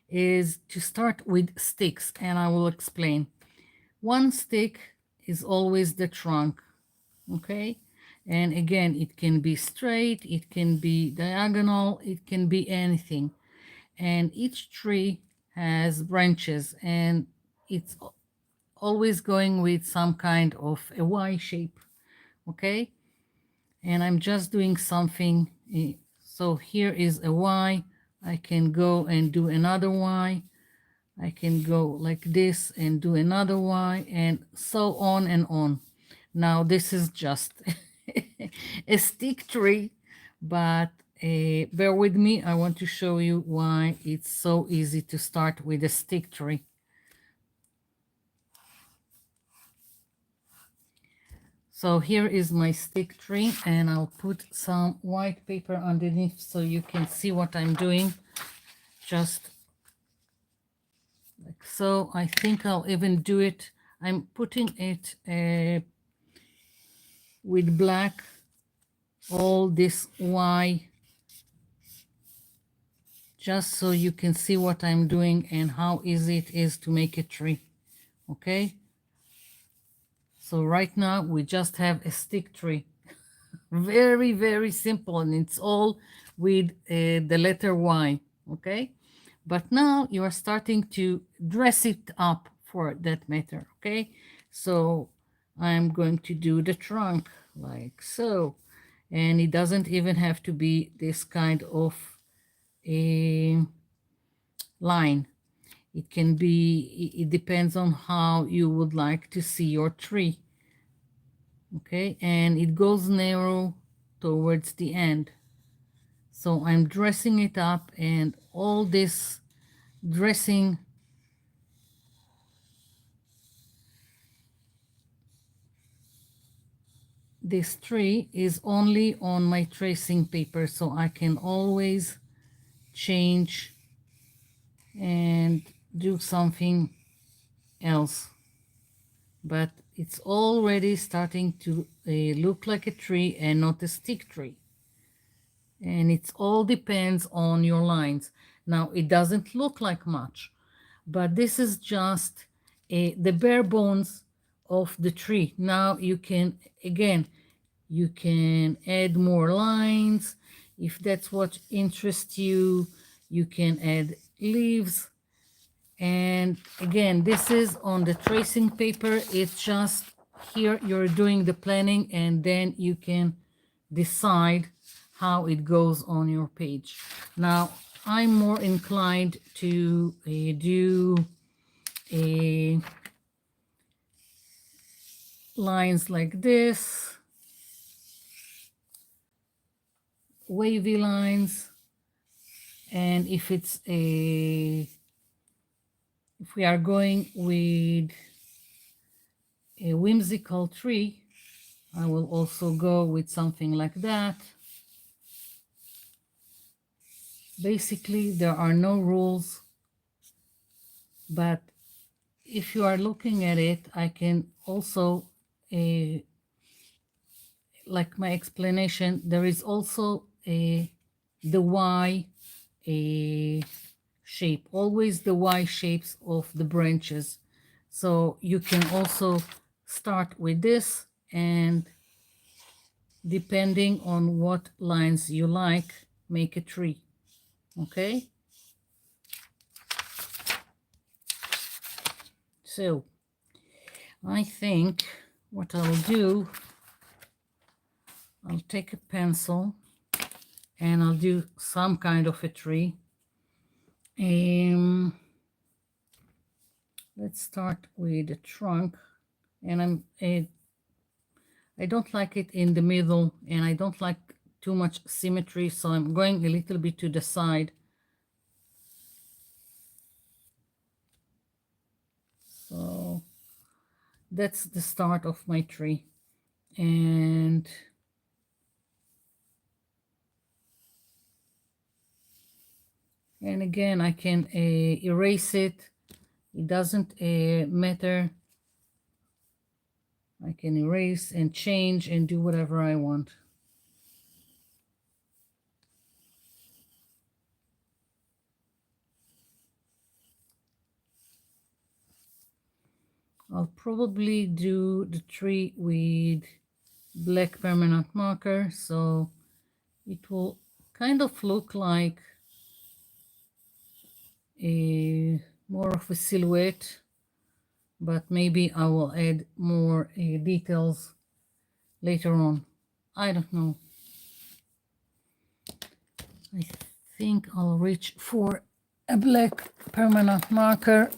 is to start with sticks, and I will explain. One stick is always the trunk, okay? And again, it can be straight, it can be diagonal, it can be anything. And each tree has branches, and it's always going with some kind of a Y shape, okay? And I'm just doing something. So here is a Y. I can go and do another Y. I can go like this and do another Y, and so on and on. Now this is just a stick tree, but bear with me. I want to show you why it's so easy to start with a stick tree. So here is my stick tree, and I'll put some white paper underneath so you can see what I'm doing. Just like so. I think I'll even do it. I'm putting it with black, all this Y, just so you can see what I'm doing and how easy it is to make a tree. Okay, so right now we just have a stick tree. Very, very simple, and it's all with the letter Y. Okay, but now you are starting to dress it up for that matter. Okay, so I'm going to do the trunk like so, and it doesn't even have to be this kind of a line. It can be, it depends on how you would like to see your tree. Okay, and it goes narrow towards the end. So I'm dressing it up, and all this dressing this tree is only on my tracing paper, so I can always change and do something else. But it's already starting to look like a tree and not a stick tree. And it all depends on your lines. Now, it doesn't look like much, but this is just the bare bones of the tree. Now you can, again, you can add more lines. If that's what interests you, you can add leaves. And again, this is on the tracing paper. It's just here you're doing the planning, and then you can decide how it goes on your page. Now, I'm more inclined to do lines like this, wavy lines. And if it's if we are going with a whimsical tree, I will also go with something like that. Basically, there are no rules, but if you are looking at it, I can also, like my explanation, there is also the Y shape, always the Y shapes of the branches. So you can also start with this, and depending on what lines you like, make a tree. Okay? So I think what I'll do, I'll take a pencil and I'll do some kind of a tree. Let's start with the trunk, and I don't like it in the middle, and I don't like too much symmetry, so I'm going a little bit to the side. So that's the start of my tree. And again, I can erase it. It doesn't matter. I can erase and change and do whatever I want. I'll probably do the tree with black permanent marker, so it will kind of look like a more of a silhouette, but maybe I will add more details later on. I don't know. I think I'll reach for a black permanent marker.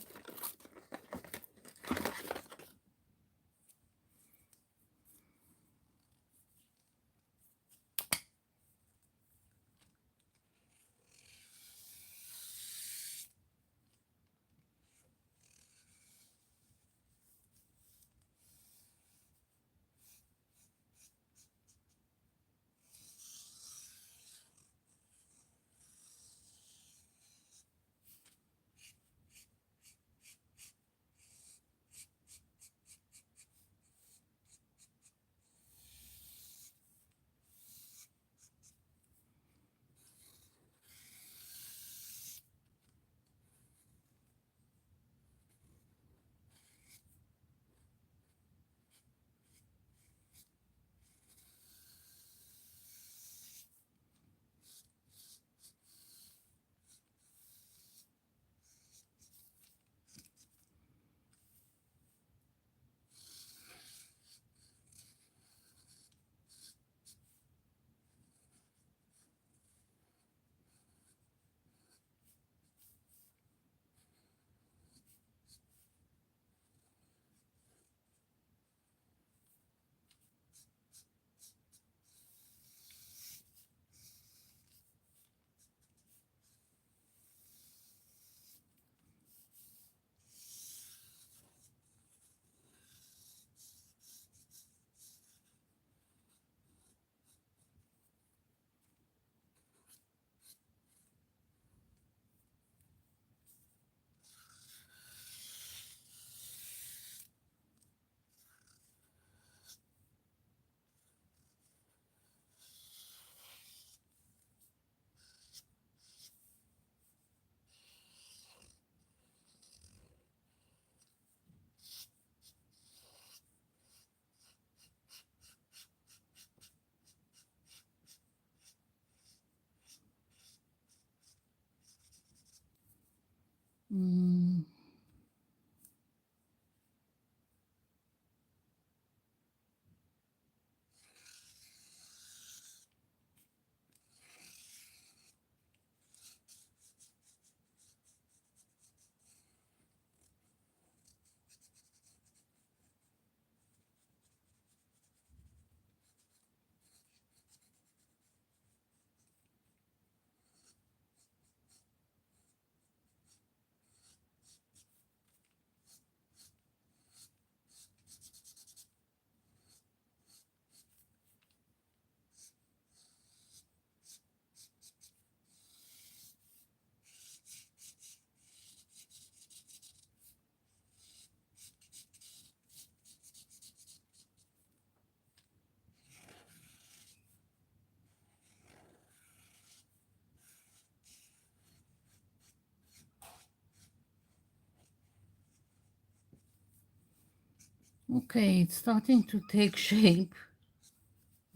Okay, it's starting to take shape.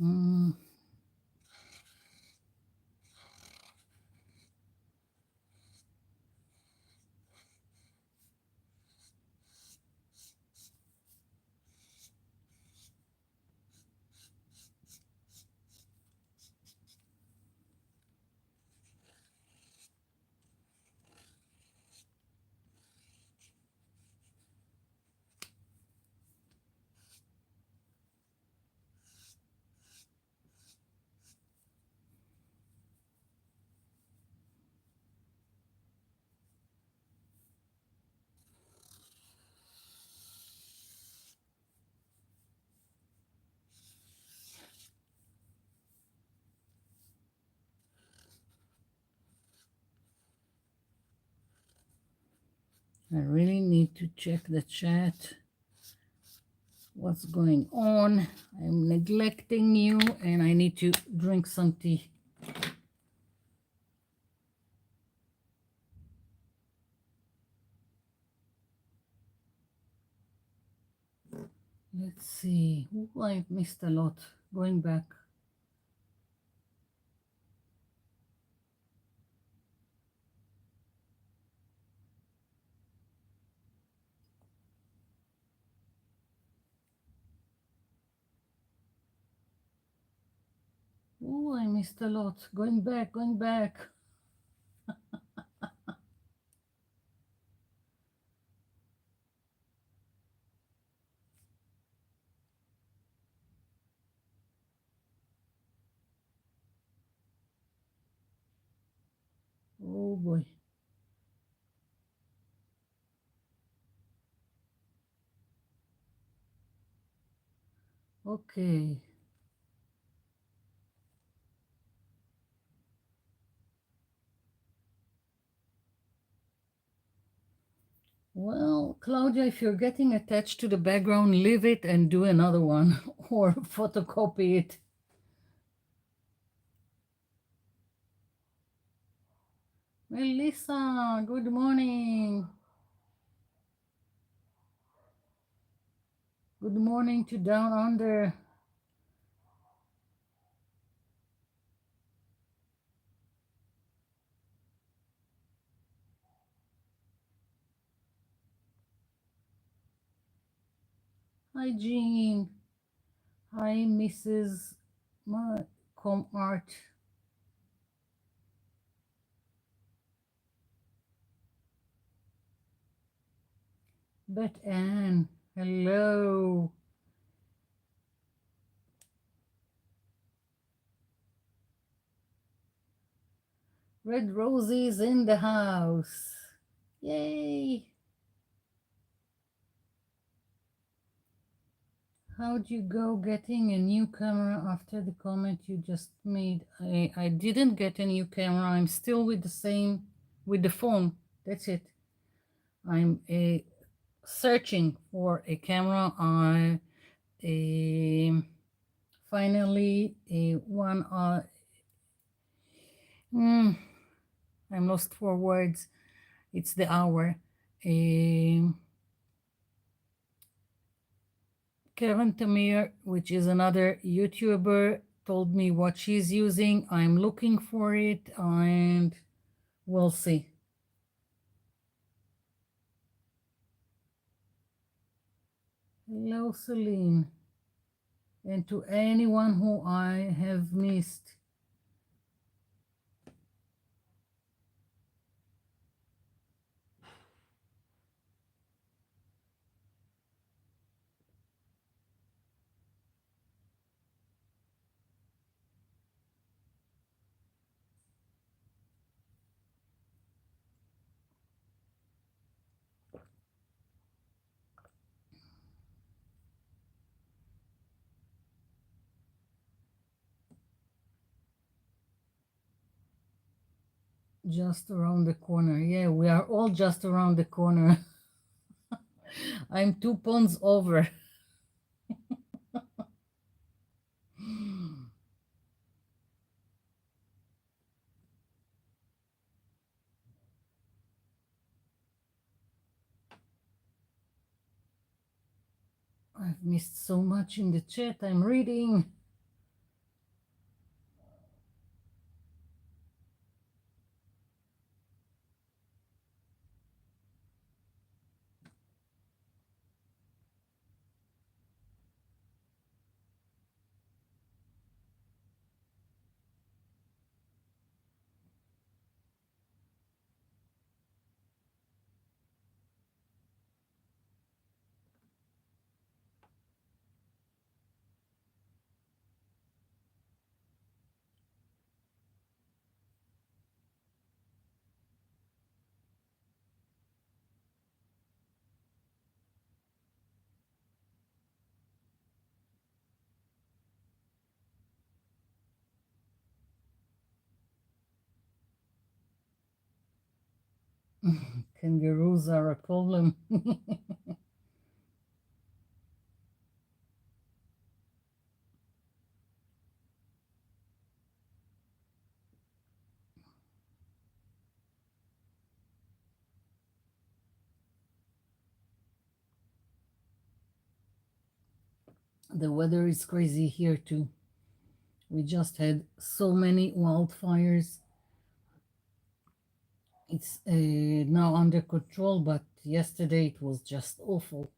Mm, I really need to check the chat. What's going on? I'm neglecting you and I need to drink some tea. Let's see. Oh, I missed a lot. Going back. Oh, I missed a lot. Going back, going back. Oh boy. Okay. Well, Claudia, if you're getting attached to the background, leave it and do another one or photocopy it. Melissa, good morning. Good morning to Down Under. Hi, Jean. Hi, Mrs. Com Art. Bet Ann. Hello. Red Rosie's in the house. Yay. How'd you go getting a new camera after the comment you just made? I didn't get a new camera. I'm still with the same, with the phone. That's it. I'm searching for a camera. I finally one. Mm, I'm lost for words. It's the hour. Kevin Tamir, which is another YouTuber, told me what she's using. I'm looking for it and we'll see. Hello, Celine. And to anyone who I have missed. Just around the corner. Yeah, we are all just around the corner. I'm 2 ponds over. I I've missed so much in the chat. I'm reading. Kangaroos are a problem. The weather is crazy here too. We just had so many wildfires. It's now under control, but yesterday it was just awful.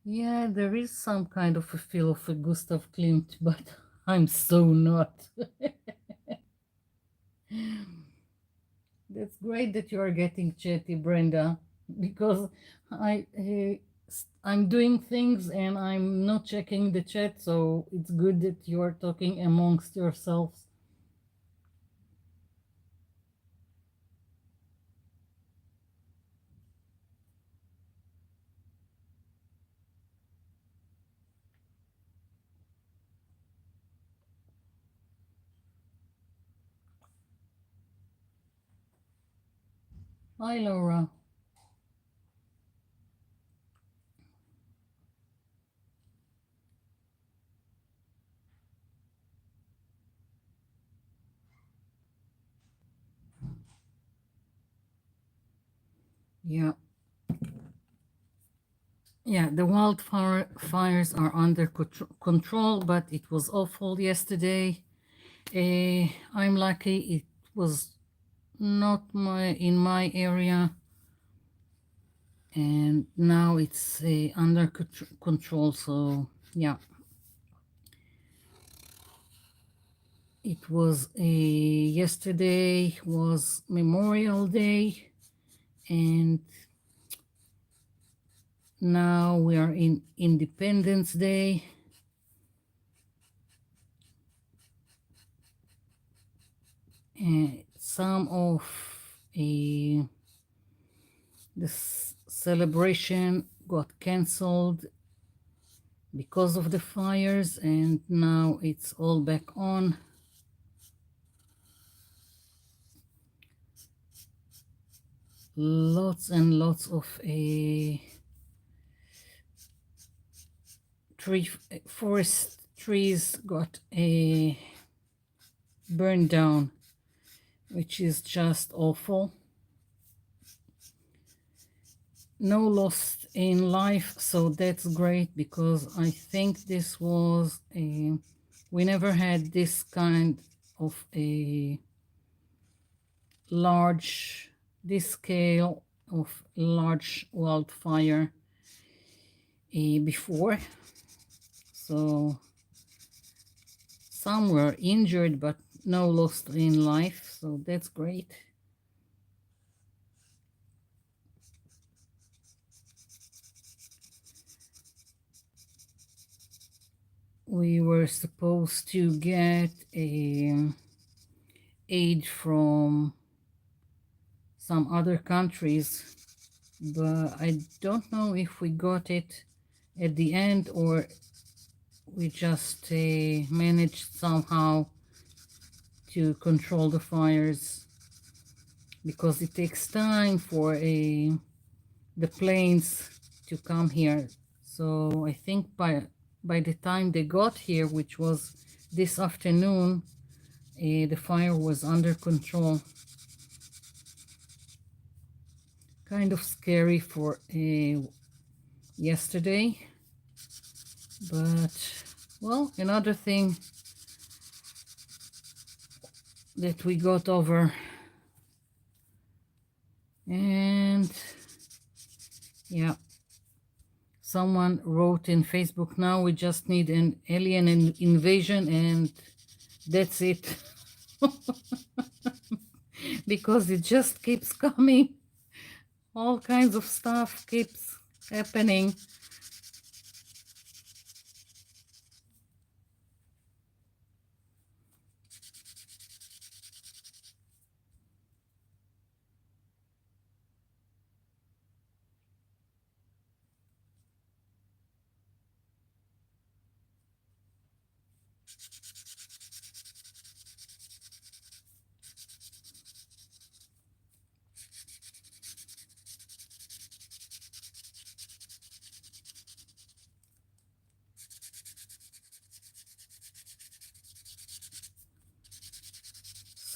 Yeah, there is some kind of a feel of a Gustav Klimt, but I'm so not. That's great that you are getting chatty, Brenda, because I'm doing things and I'm not checking the chat, so it's good that you are talking amongst yourselves. Hi, Laura. Yeah, yeah, the wildfires are under control, but it was awful yesterday. I'm lucky it was not in my area, and now it's under control. So yeah, it was yesterday was Memorial Day, and now we are in Independence Day. And some of the celebration got cancelled because of the fires, and now it's all back on. Lots and lots of forest trees got burned down, which is just awful. No loss in life, so that's great, because I think this was we never had this kind of a large, this scale of large wildfire before. So some were injured, but no loss in life, so that's great. We were supposed to get aid from some other countries, but I don't know if we got it at the end or we just managed somehow to control the fires, because it takes time for the planes to come here. So I think by the time they got here, which was this afternoon, the fire was under control. Kind of scary for yesterday, but well, another thing that we got over. And yeah, someone wrote in Facebook, now we just need an alien invasion and that's it. Because it just keeps coming. All kinds of stuff keeps happening.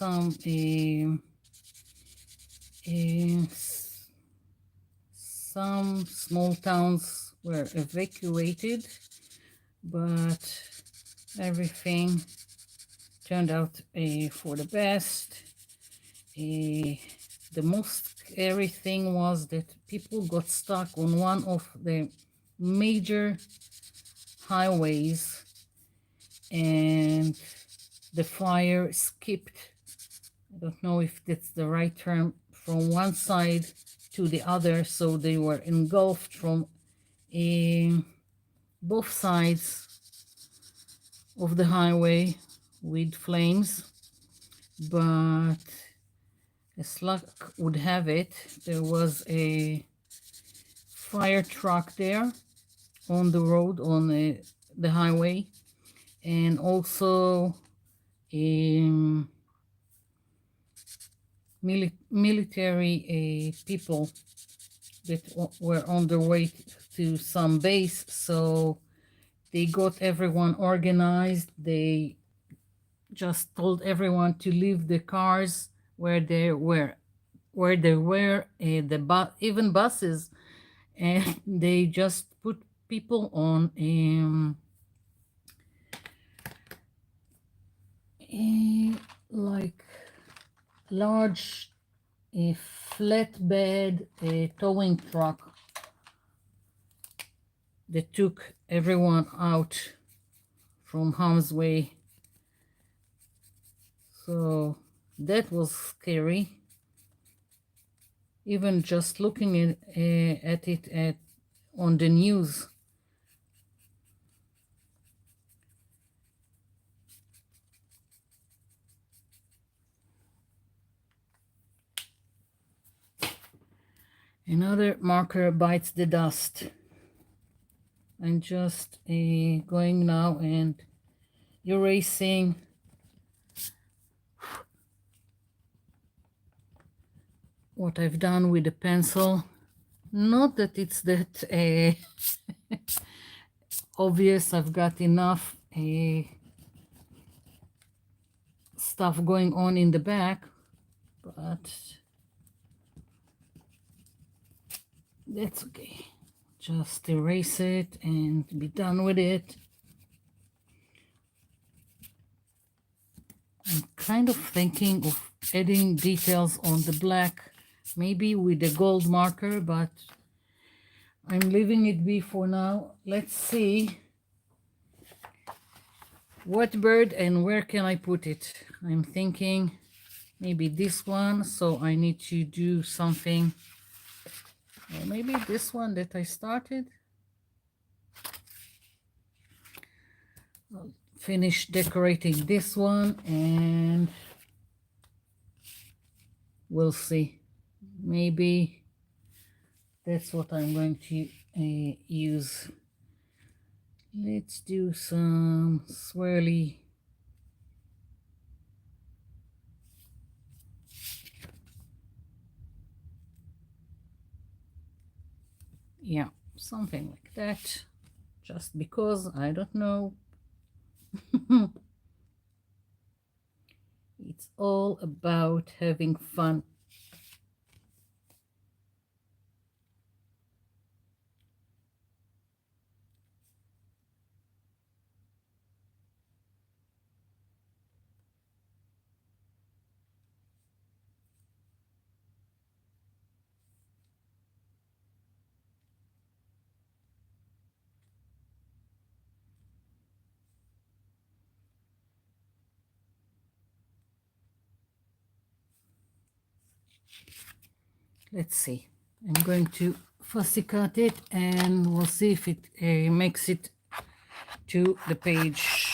Some some small towns were evacuated, but everything turned out for the best. The most scary thing was that people got stuck on one of the major highways and the fire skipped, I don't know if that's the right term, from one side to the other, so they were engulfed from both sides of the highway with flames. But as luck would have it, there was a fire truck there on the road, on the highway, and also military people that were on their way to some base. So they got everyone organized. They just told everyone to leave the cars where they were, even buses, and they just put people on like large flatbed towing truck that took everyone out from harm's way. So that was scary. Even just looking at it on the news. Another marker bites the dust. I'm just going now and erasing what I've done with the pencil. Not that it's that obvious. I've got enough stuff going on in the back, but that's okay. Just erase it and be done with it. I'm kind of thinking of adding details on the black, maybe with a gold marker, but I'm leaving it be for now. Let's see what bird and where can I put it. I'm thinking maybe this one, so I need to do something. Or maybe this one that I started. I'll finish decorating this one and we'll see. maybe that's what I'm going to use. Let's do some swirly. Yeah, something like that. Just because, I don't know. It's all about having fun. Let's see. I'm going to fussy cut it and we'll see if it makes it to the page.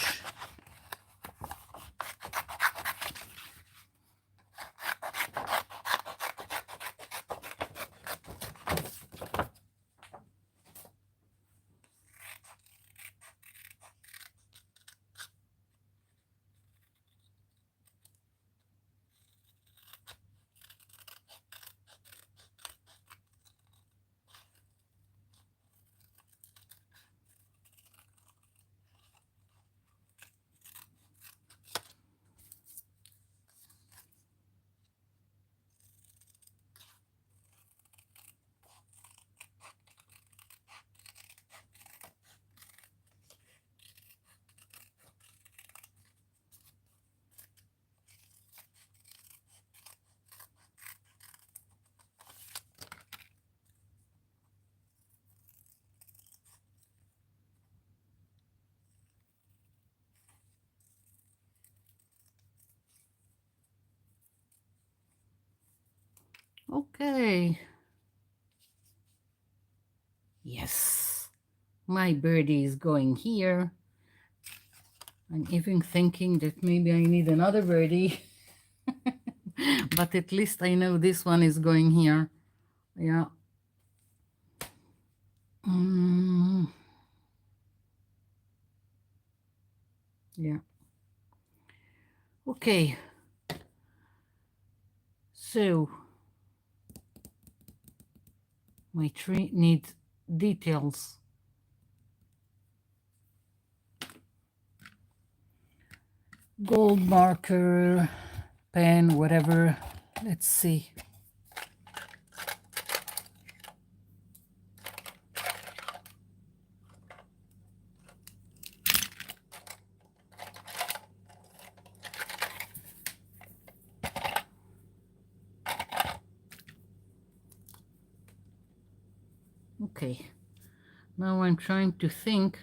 Okay. Yes. My birdie is going here. I'm even thinking that maybe I need another birdie. But at least I know this one is going here. Yeah. Mm, yeah. Okay. So my tree needs details. Gold marker, pen, whatever. Let's see. Okay. Now I'm trying to think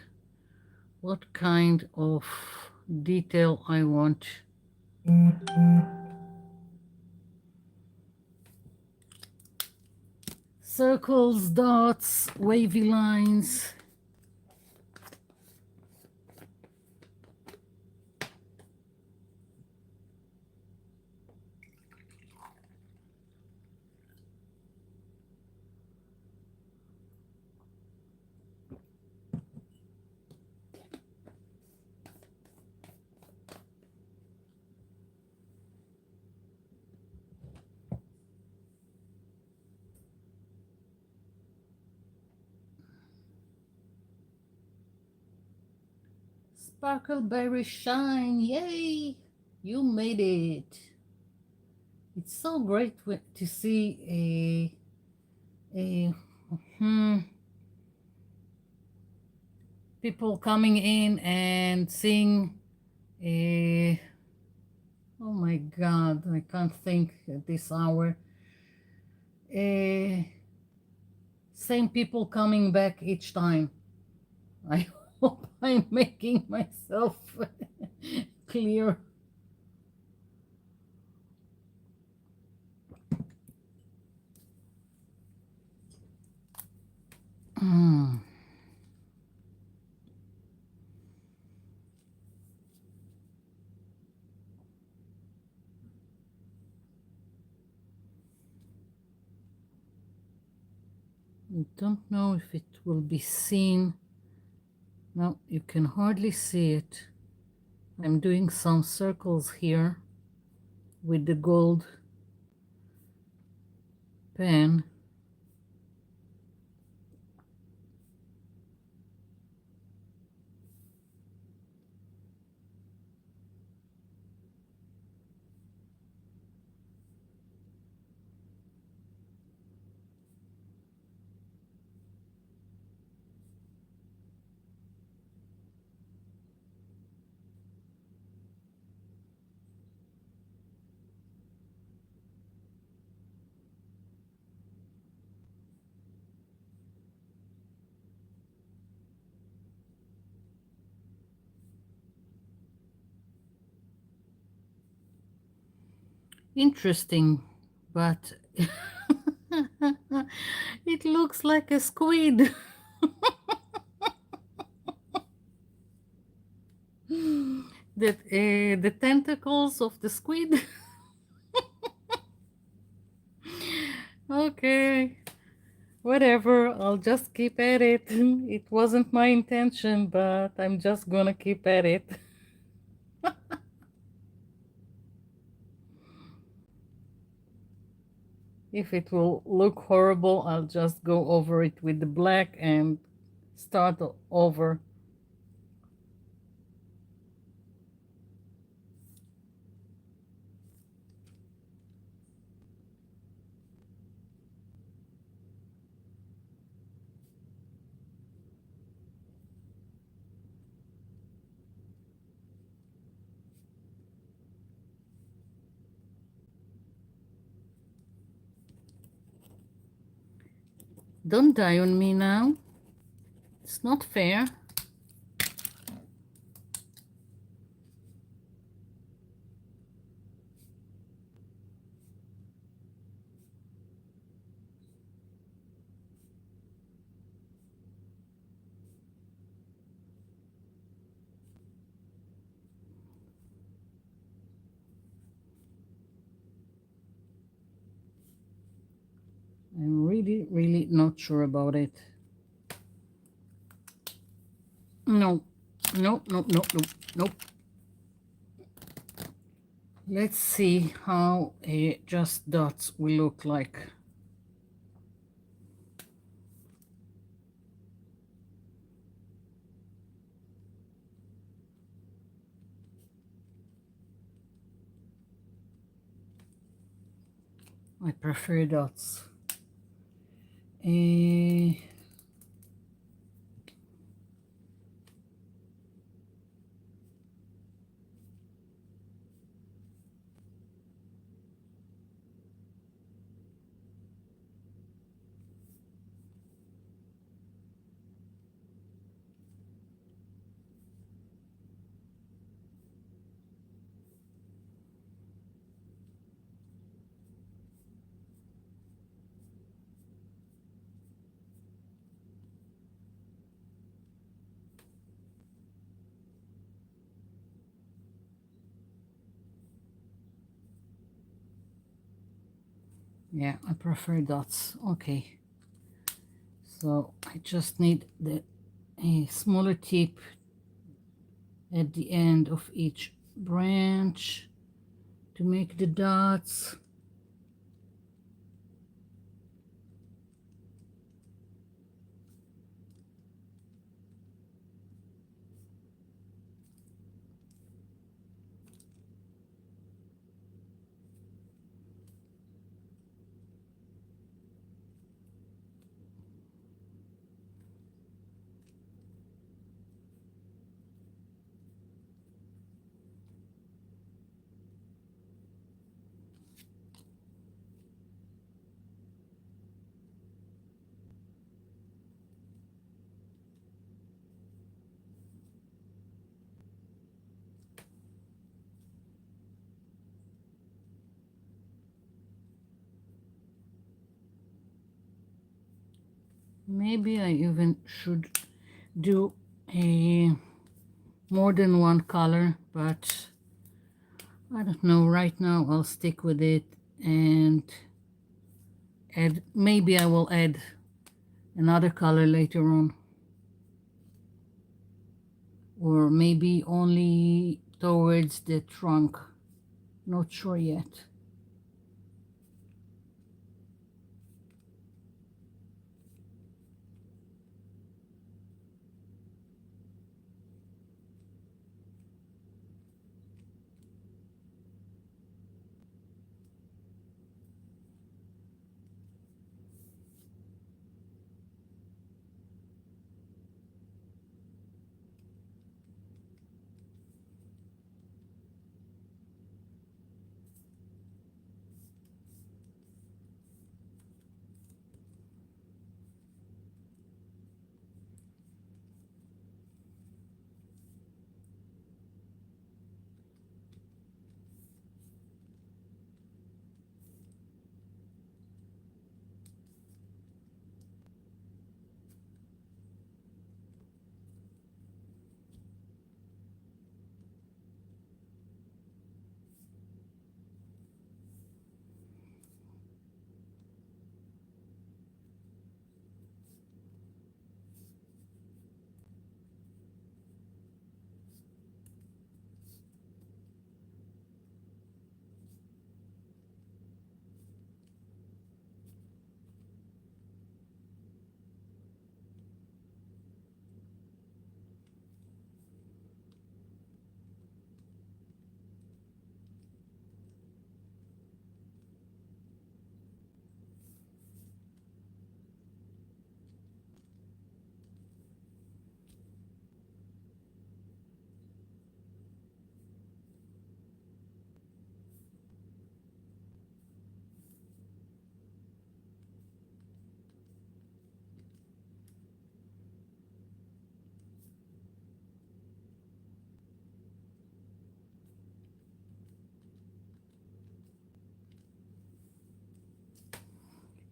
what kind of detail I want. Circles, dots, wavy lines. Sparkleberry shine, yay! You made it. It's so great to see a people coming in and seeing a. Oh my God, I can't think at this hour. Same people coming back each time. I hope I'm making myself clear. I don't know if it will be seen. No, you can hardly see it. I'm doing some circles here with the gold pen. Interesting, but it looks like a squid. The tentacles of the squid. Okay, whatever. I'll just keep at it. It wasn't my intention, but I'm just gonna keep at it. If it will look horrible, I'll just go over it with the black and start over. Don't die on me now. It's not fair. I'm really, really not sure about it. No, no, no, no, no, nope. Let's see how just dots will look like. I prefer dots. Yeah, I prefer dots. Okay. So I just need the a smaller tip at the end of each branch to make the dots. Maybe I even should do a more than one color, but I don't know. Right now I'll stick with it and add, maybe I will add another color later on, or maybe only towards the trunk. Not sure yet.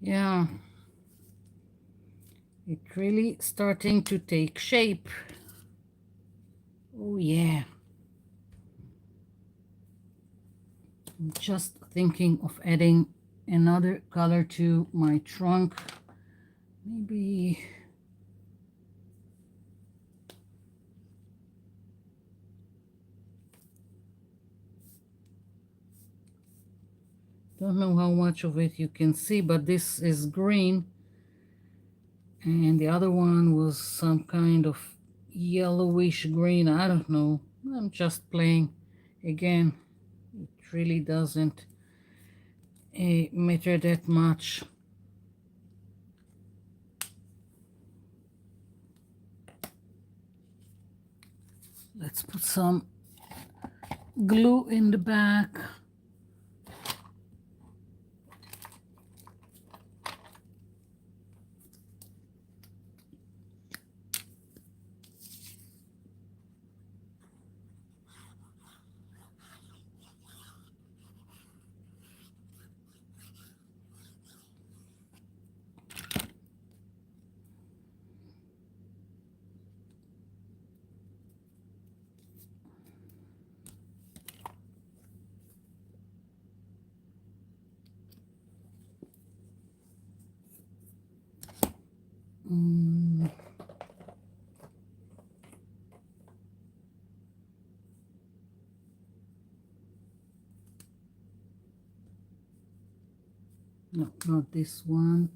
Yeah, it's really starting to take shape. Oh yeah. I'm just thinking of adding another color to my trunk. Maybe, don't know how much of it you can see, but this is green, and the other one was some kind of yellowish green. I don't know. I'm just playing. Again, it really doesn't matter that much. Let's put some glue in the back. Mm, no, not this one.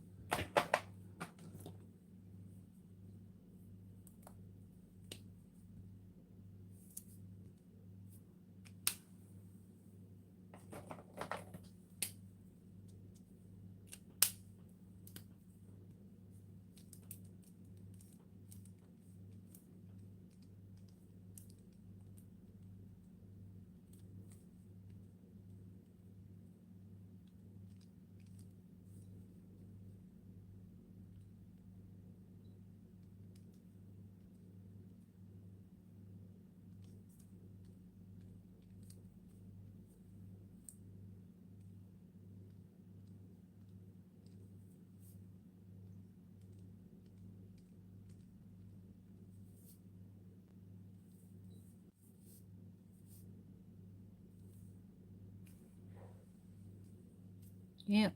Yeah,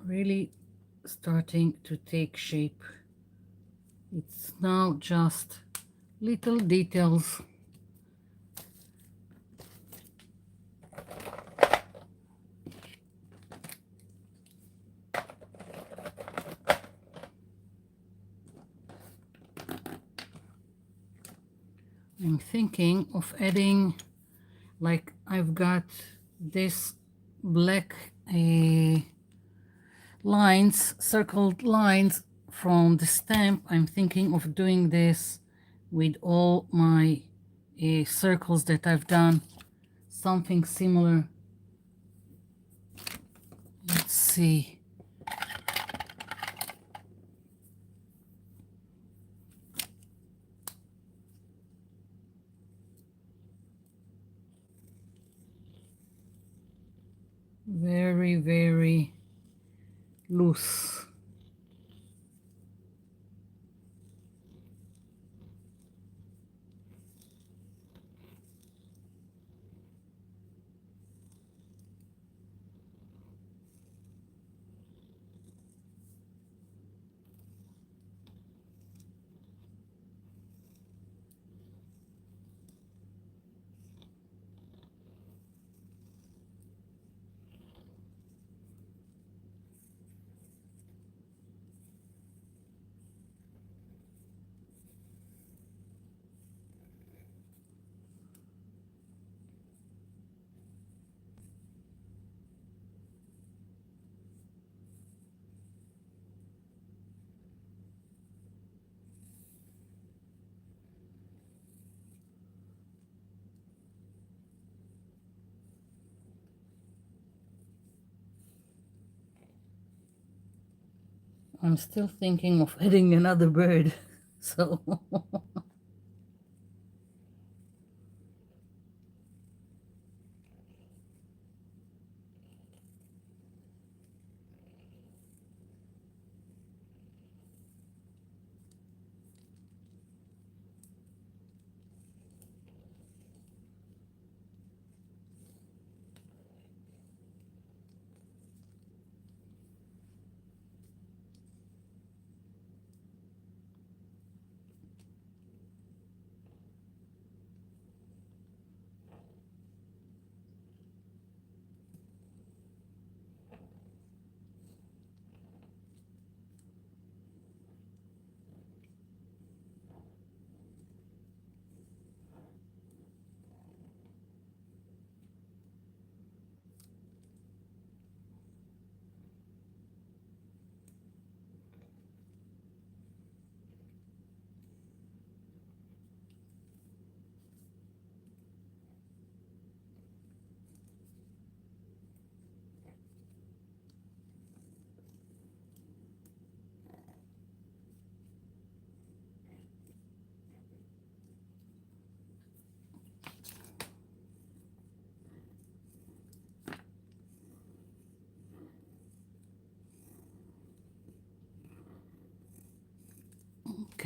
really starting to take shape. It's now just little details. I'm thinking of adding, like I've got this black lines, circled lines from the stamp. I'm thinking of doing this with all my circles that I've done, something similar. Let's see. Very, very loose. I'm still thinking of adding another bird. So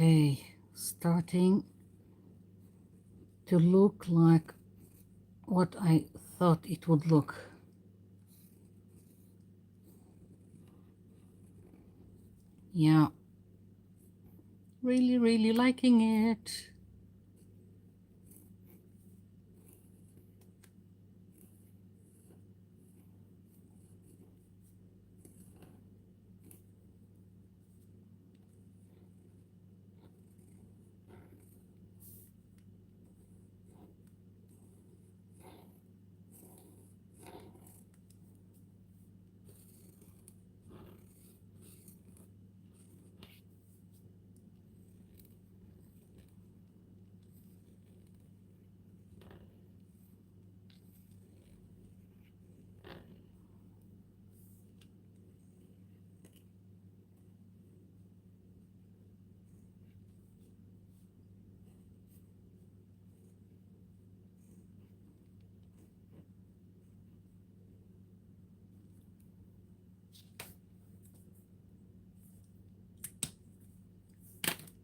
okay, starting to look like what I thought it would look. Yeah, really, really liking it.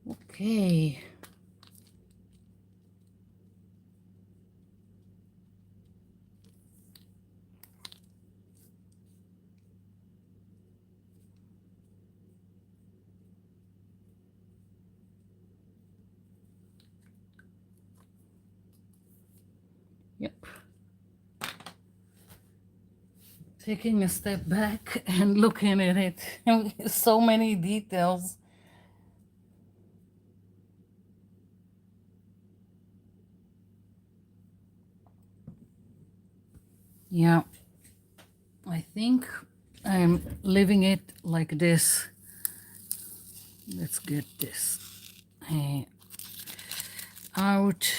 Okay. taking a step back and looking at it. So many details. Yeah, I think I'm leaving it like this. Let's get this out.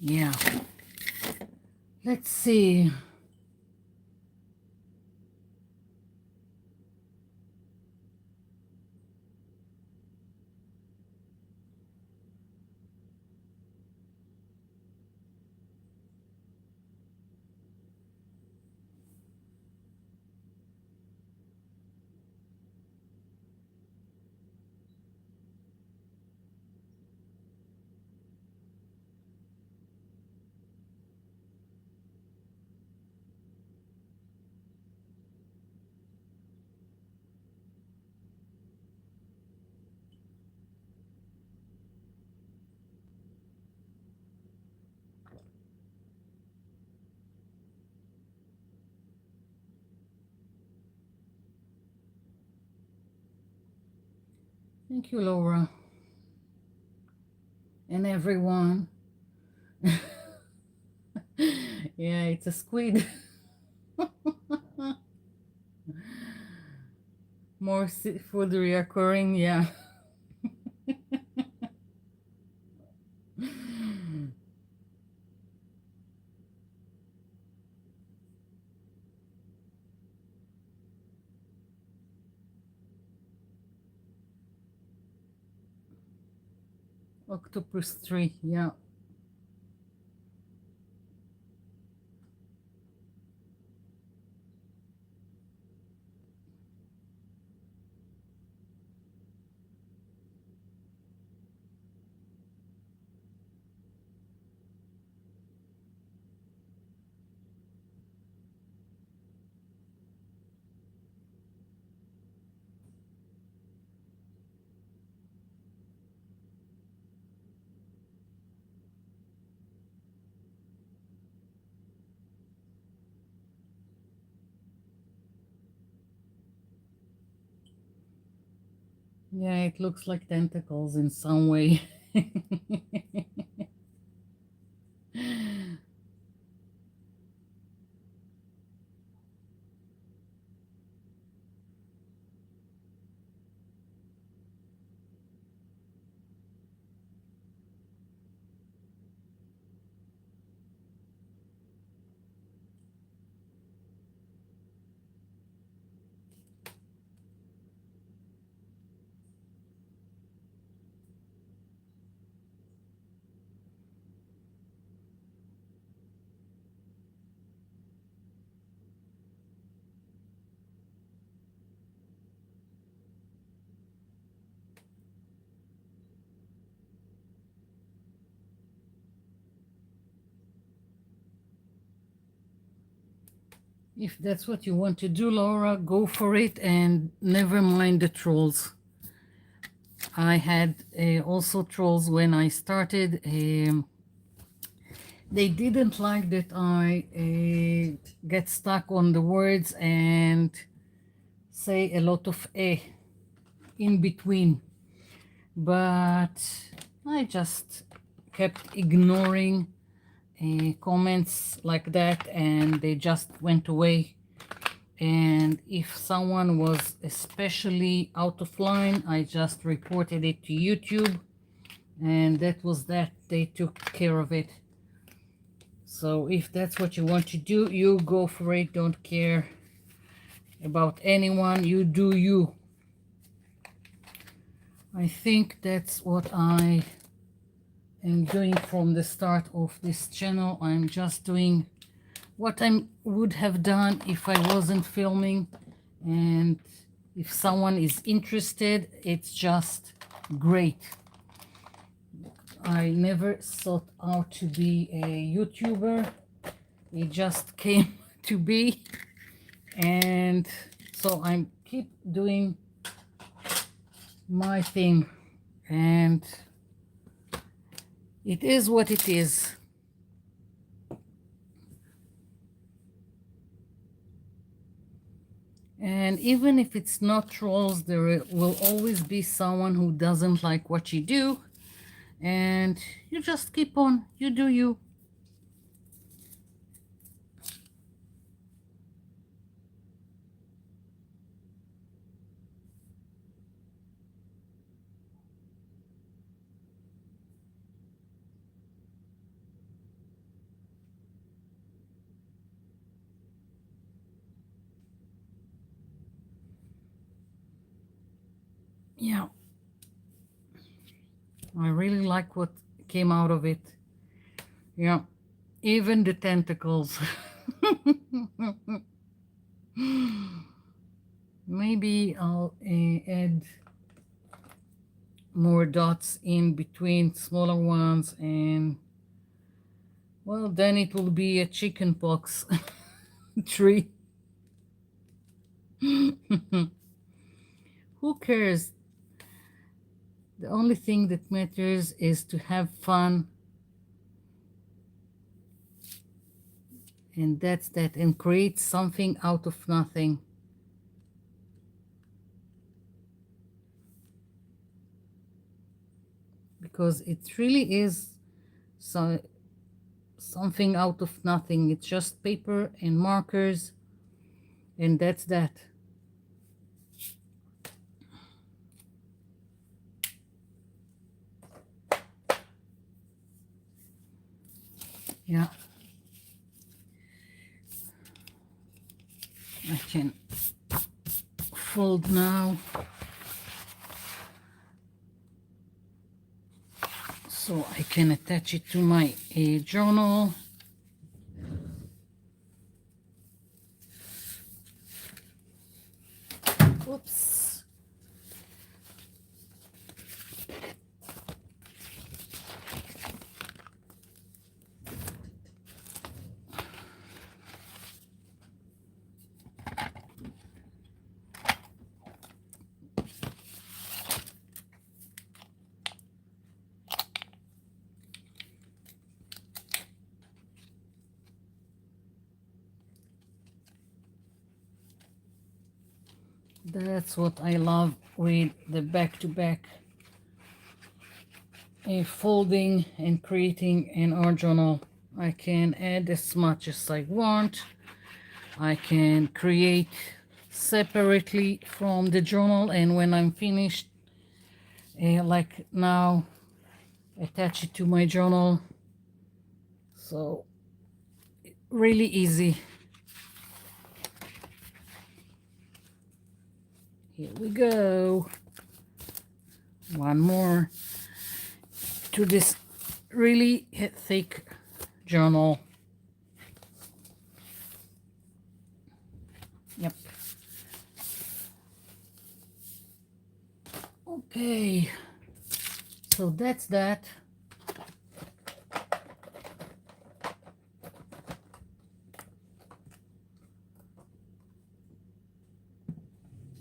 Yeah, let's see. Thank you, Laura, and everyone. Yeah, it's a squid. More seafood reoccurring, yeah. Octopus 3, yeah. Yeah, it looks like tentacles in some way. If that's what you want to do, Laura, go for it and never mind the trolls. I had also trolls when I started. They didn't like that I get stuck on the words and say a lot of in between. But I just kept ignoring comments like that, and they just went away. And if someone was especially out of line, I just reported it to YouTube, and that was that. They took care of it. So if that's what you want to do, you go for it. Don't care about anyone. You do you. I think that's what I am doing from the start of this channel. I'm just doing what I would have done if I wasn't filming, and if someone is interested, it's just great. I never sought out to be a YouTuber. It just came to be. And so I'm keep doing my thing, and it is what it is. And even if it's not trolls, there will always be someone who doesn't like what you do, and you just keep on, you do you. Yeah, I really like what came out of it. Yeah, even the tentacles. Maybe I'll add more dots in between smaller ones, and well, then it will be a chicken pox tree. Who cares? The only thing that matters is to have fun, and that's that, and create something out of nothing. Because it really is so, something out of nothing. It's just paper and markers, and that's that. Yeah. I can fold now. So I can attach it to my journal. Oops. That's what I love with the back-to-back folding and creating an art journal. I can add as much as I want. I can create separately from the journal, and when I'm finished, like now, attach it to my journal. So really easy. Here we go. One more to this really thick journal. Yep. Okay. So that's that.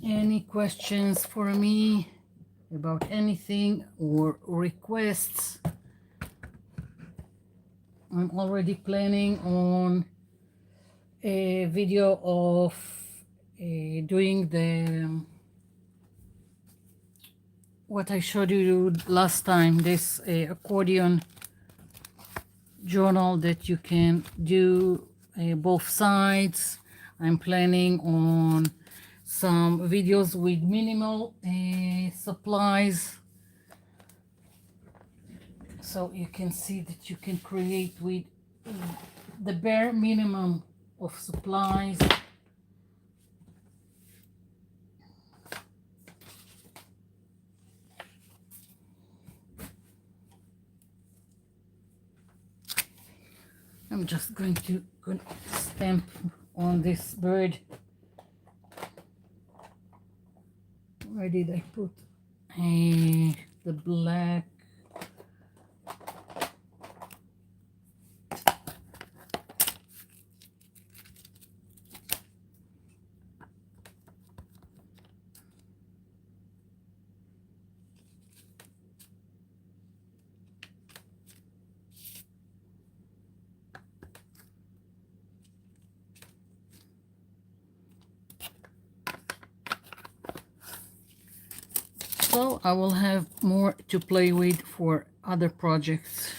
Any questions for me about anything or requests? I'm already planning on a video of doing the what I showed you last time, this accordion journal that you can do both sides. I'm planning on some videos with minimal supplies, so you can see that you can create with the bare minimum of supplies. I'm just going to stamp on this bird. Where did I put the black? So I will have more to play with for other projects.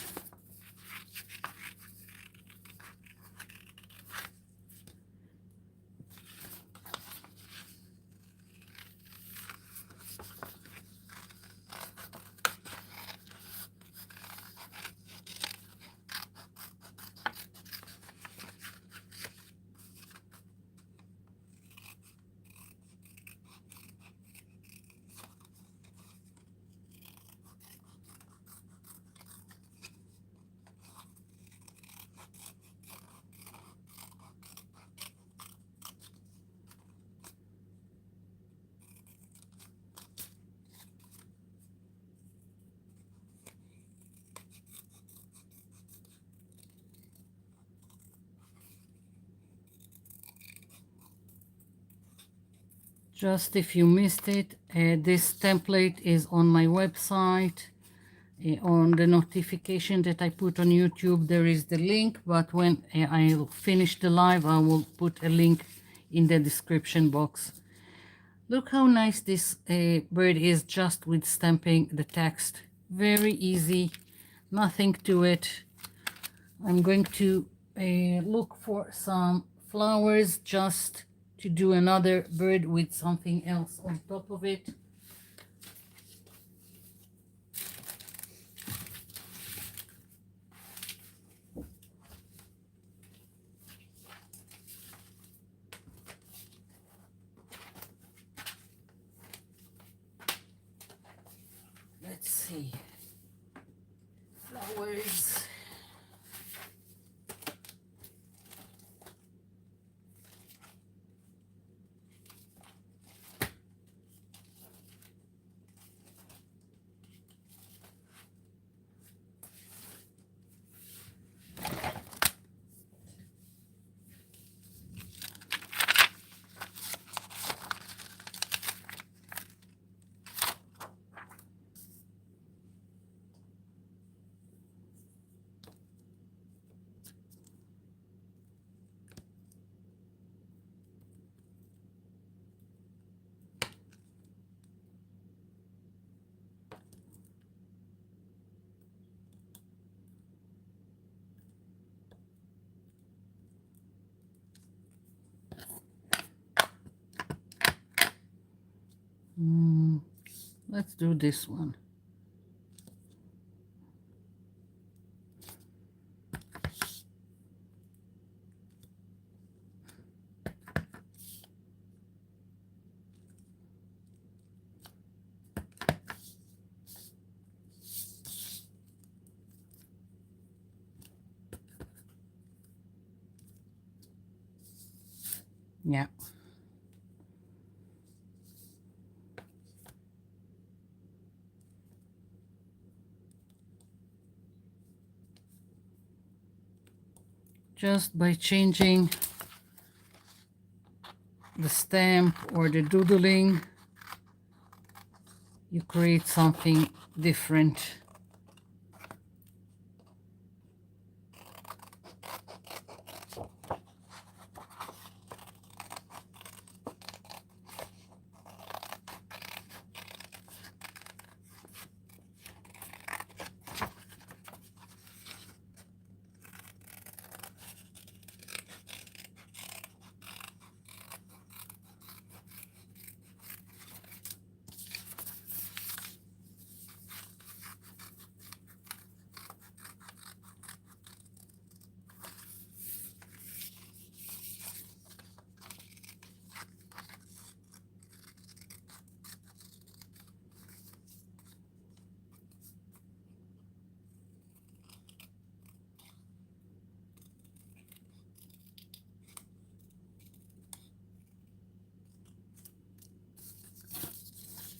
Just if you missed it, this template is on my website. On the notification that I put on YouTube, there is the link, but when I finish the live, I will put a link in the description box. Look how nice this bird is just with stamping the text. Very easy, nothing to it. I'm going to look for some flowers just to do another bird with something else on top of it. Let's see. Flowers. Let's do this one. Yeah. Just by changing the stamp or the doodling, you create something different.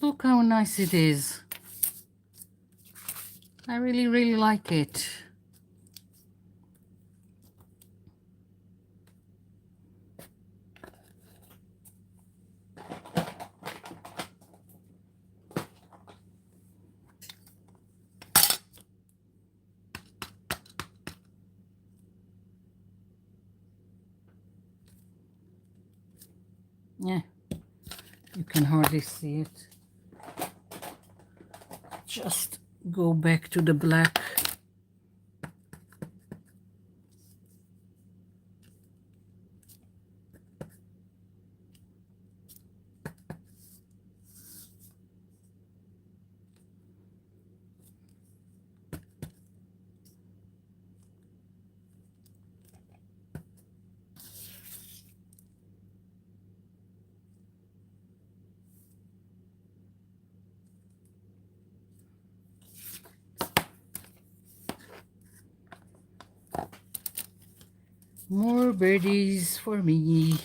Look how nice it is. I really, really like it. Yeah, you can hardly see it. just go back to the black. More birdies for me.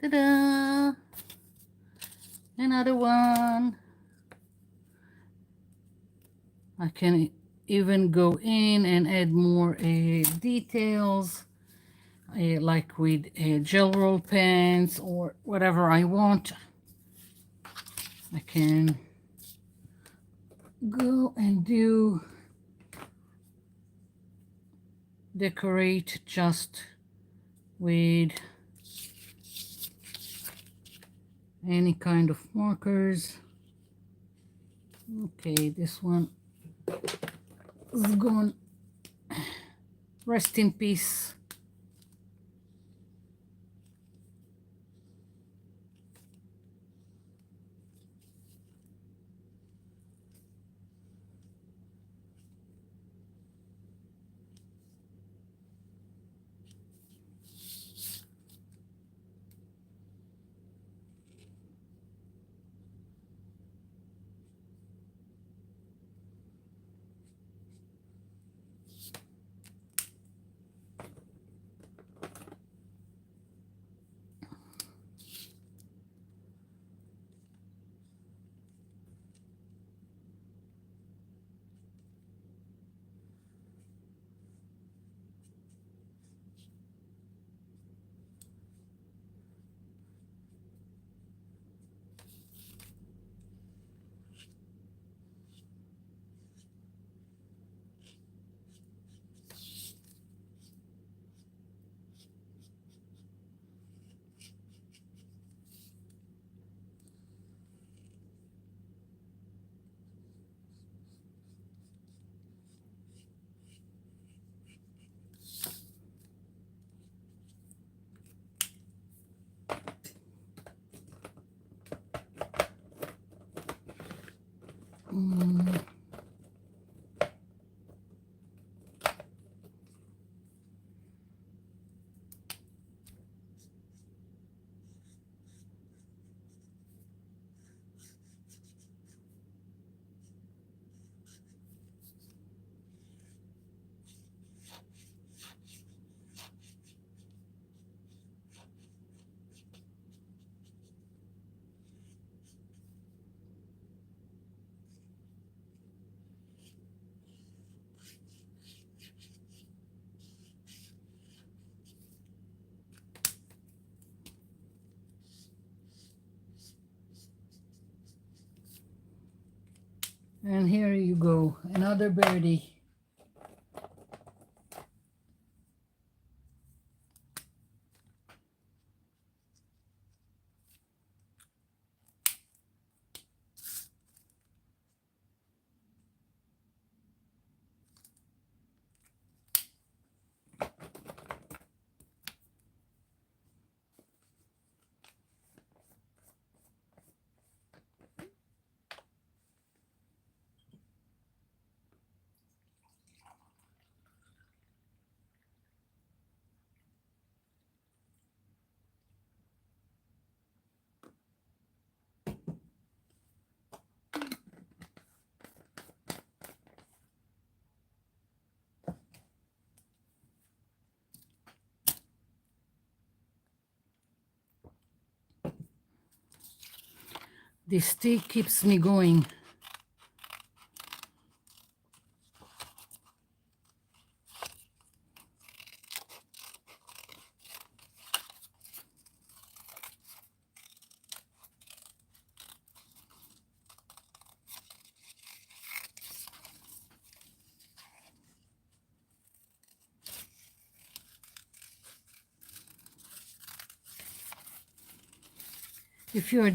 Ta-da! Another one. I can even go in and add more details, like with gel roll pens or whatever I want. I can go and decorate just with any kind of markers. Okay, this one is gone. Rest in peace. And here you go, another birdie. This tea keeps me going. If you're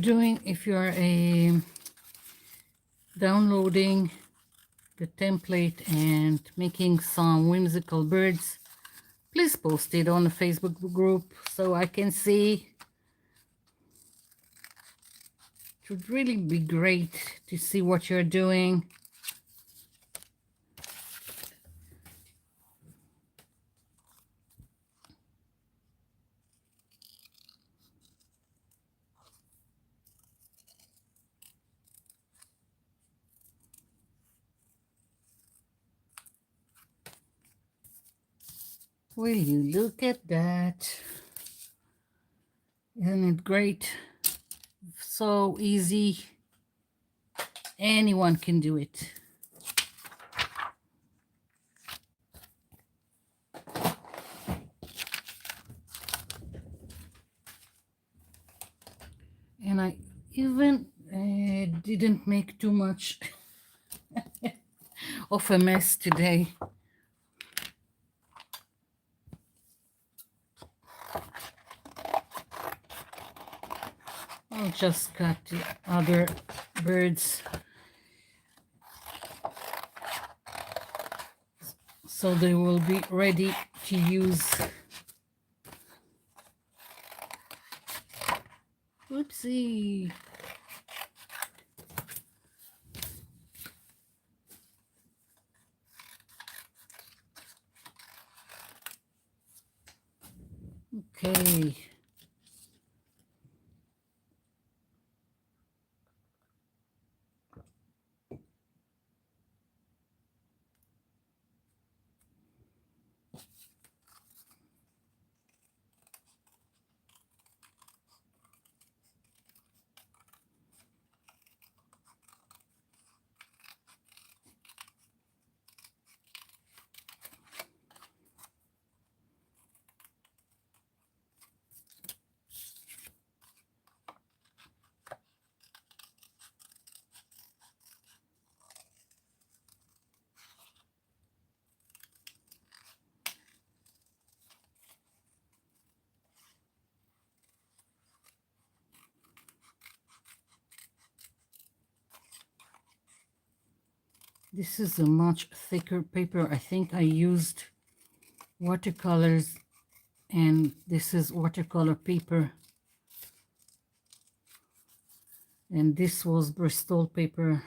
downloading the template and making some whimsical birds, please post it on the Facebook group so I can see. It would really be great to see what you're doing. Will you look at that? Isn't it great? So easy. Anyone can do it. And I even didn't make too much of a mess today. I'll just cut the other birds so they will be ready to use. Oopsie. Okay. This is a much thicker paper. I think I used watercolors, and this is watercolor paper. And this was Bristol paper.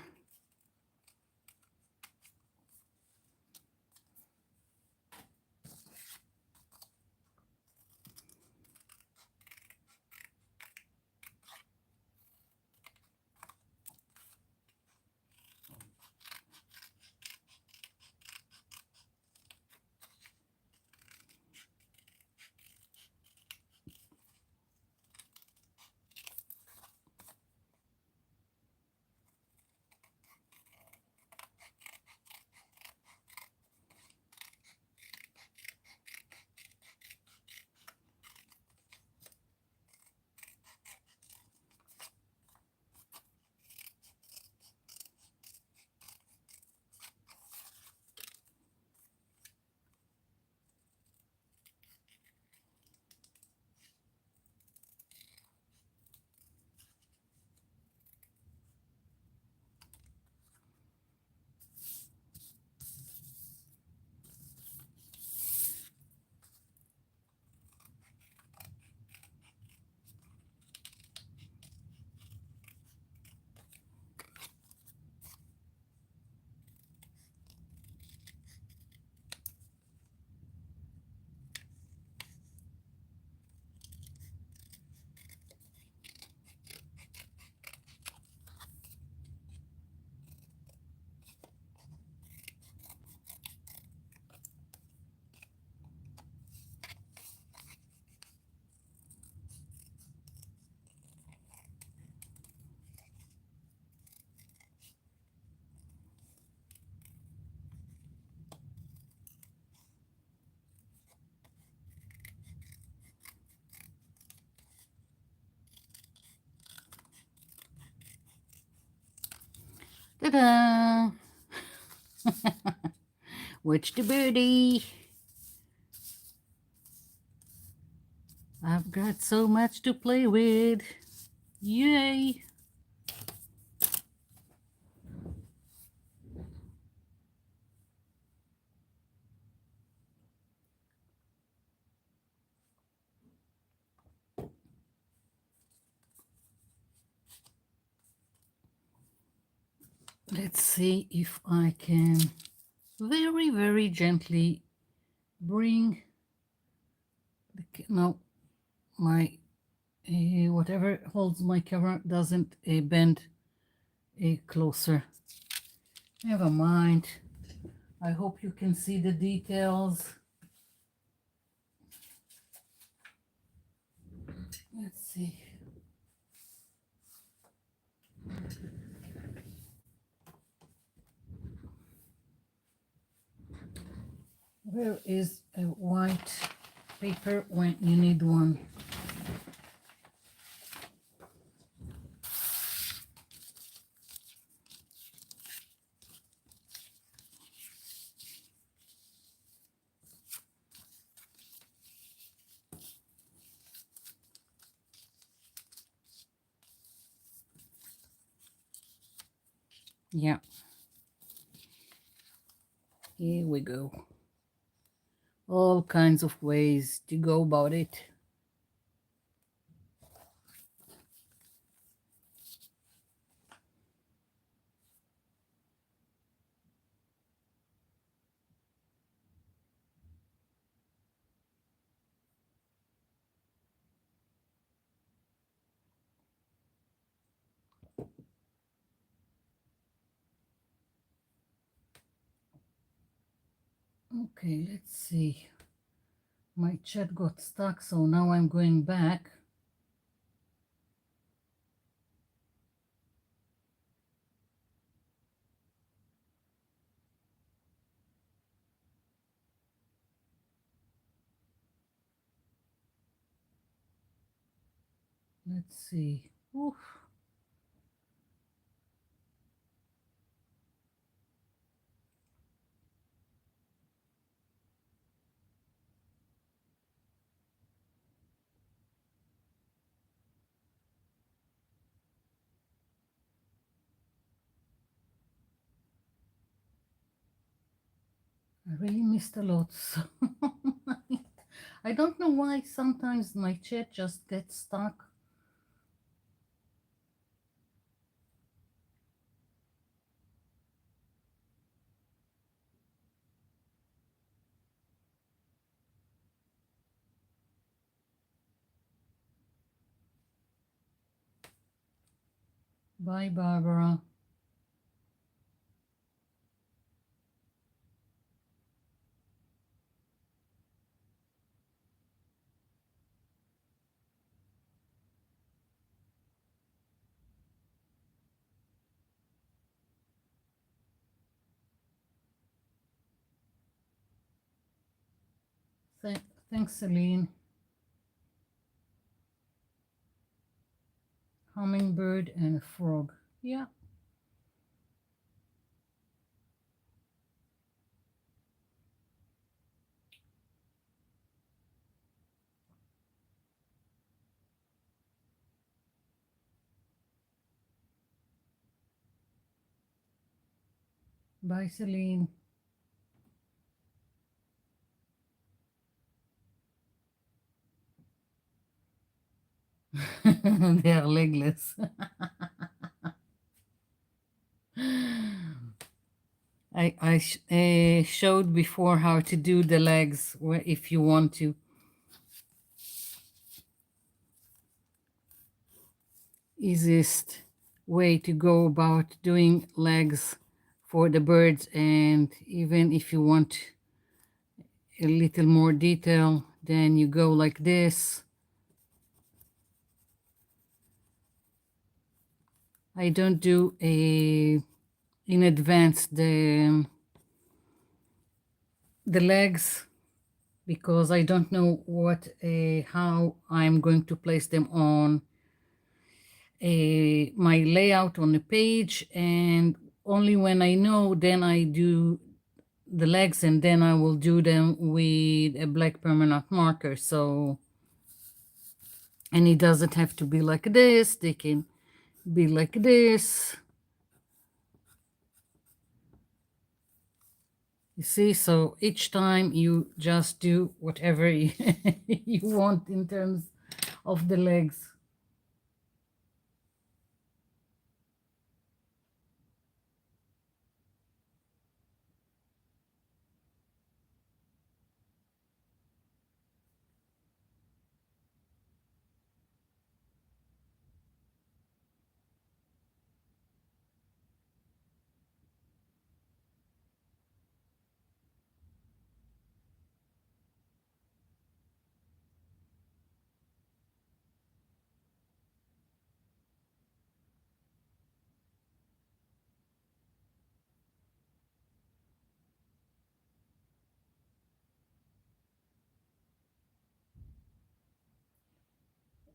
Ta-da! Watch the birdie. I've got so much to play with. Yay! Let's see if I can very, very gently bring no, my whatever holds my camera doesn't bend closer. Never mind. I hope you can see the details. Let's see. Where is a white paper when you need one? Yeah. Here we go. All kinds of ways to go about it. Okay, let's see. My chat got stuck, so now I'm going back. Let's see. Oof. I really missed a lot. So I don't know why sometimes my chat just gets stuck. Bye, Barbara. Th Thanks, Celine. Hummingbird and a frog. Yeah. Bye, Celine. They are legless. I showed before how to do the legs if you want to. Easiest way to go about doing legs for the birds, and even if you want a little more detail, then you go like this. I don't do a in advance the legs because I don't know what how I'm going to place them on my layout on the page, and only when I know, then I do the legs, and then I will do them with a black permanent marker. So, and it doesn't have to be like this, they can be like this. You see, so each time you just do whatever you want in terms of the legs.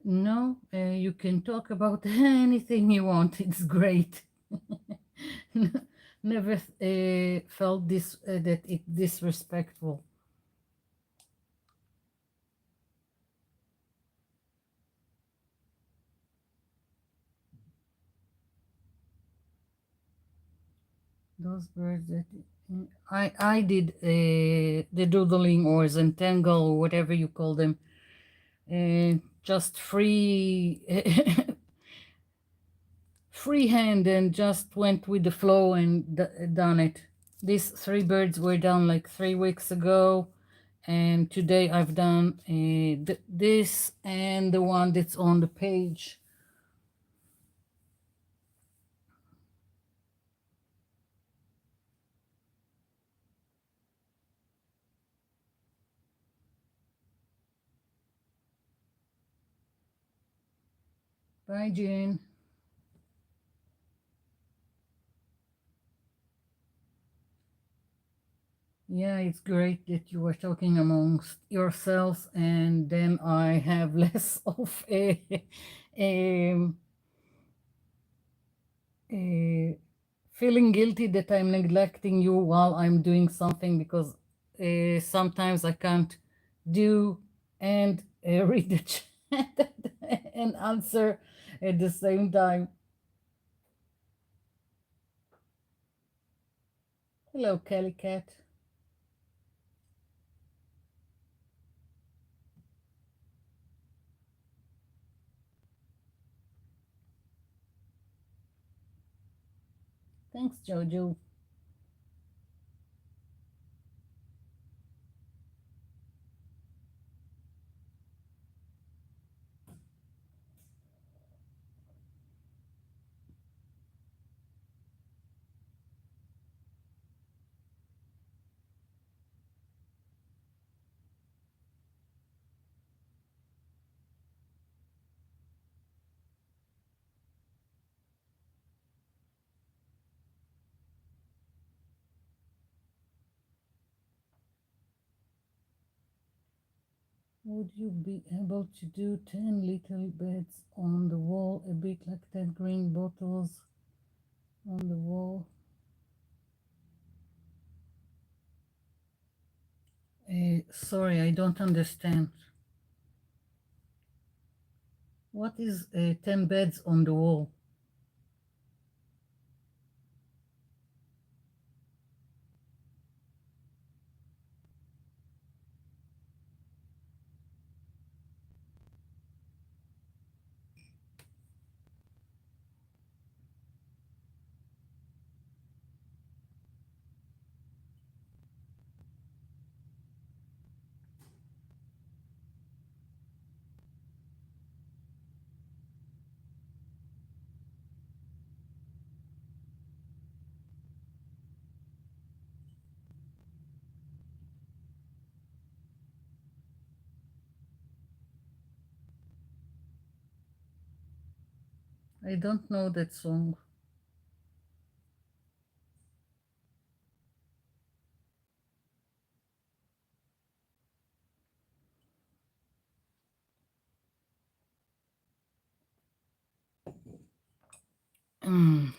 No, you can talk about anything you want. It's great. Never felt this that it disrespectful. Those birds that I did the doodling or Zentangle or whatever you call them. Just free freehand and just went with the flow and done it. These three birds were done like 3 weeks ago, and today I've done this and the one that's on the page. Bye, Jane. Yeah, it's great that you are talking amongst yourselves, and then I have less of a, a feeling guilty that I'm neglecting you while I'm doing something, because sometimes I can't do and read the chat and answer at the same time. Hello, Kelly Cat. Thanks, Jojo. Would you be able to do 10 little beds on the wall, a bit like 10 green bottles on the wall? Sorry, I don't understand. What is 10 beds on the wall? I don't know that song. Mm.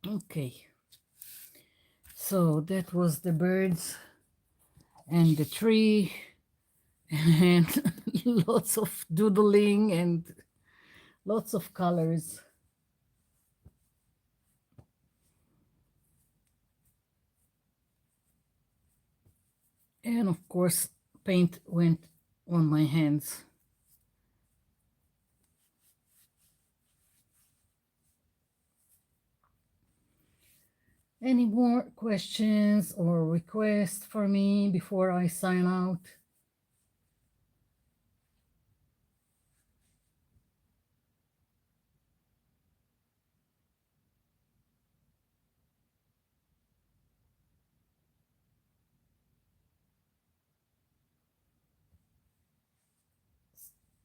Okay, so that was the birds and the tree and lots of doodling and lots of colors. And of course, paint went on my hands. Any more questions or requests for me before I sign out?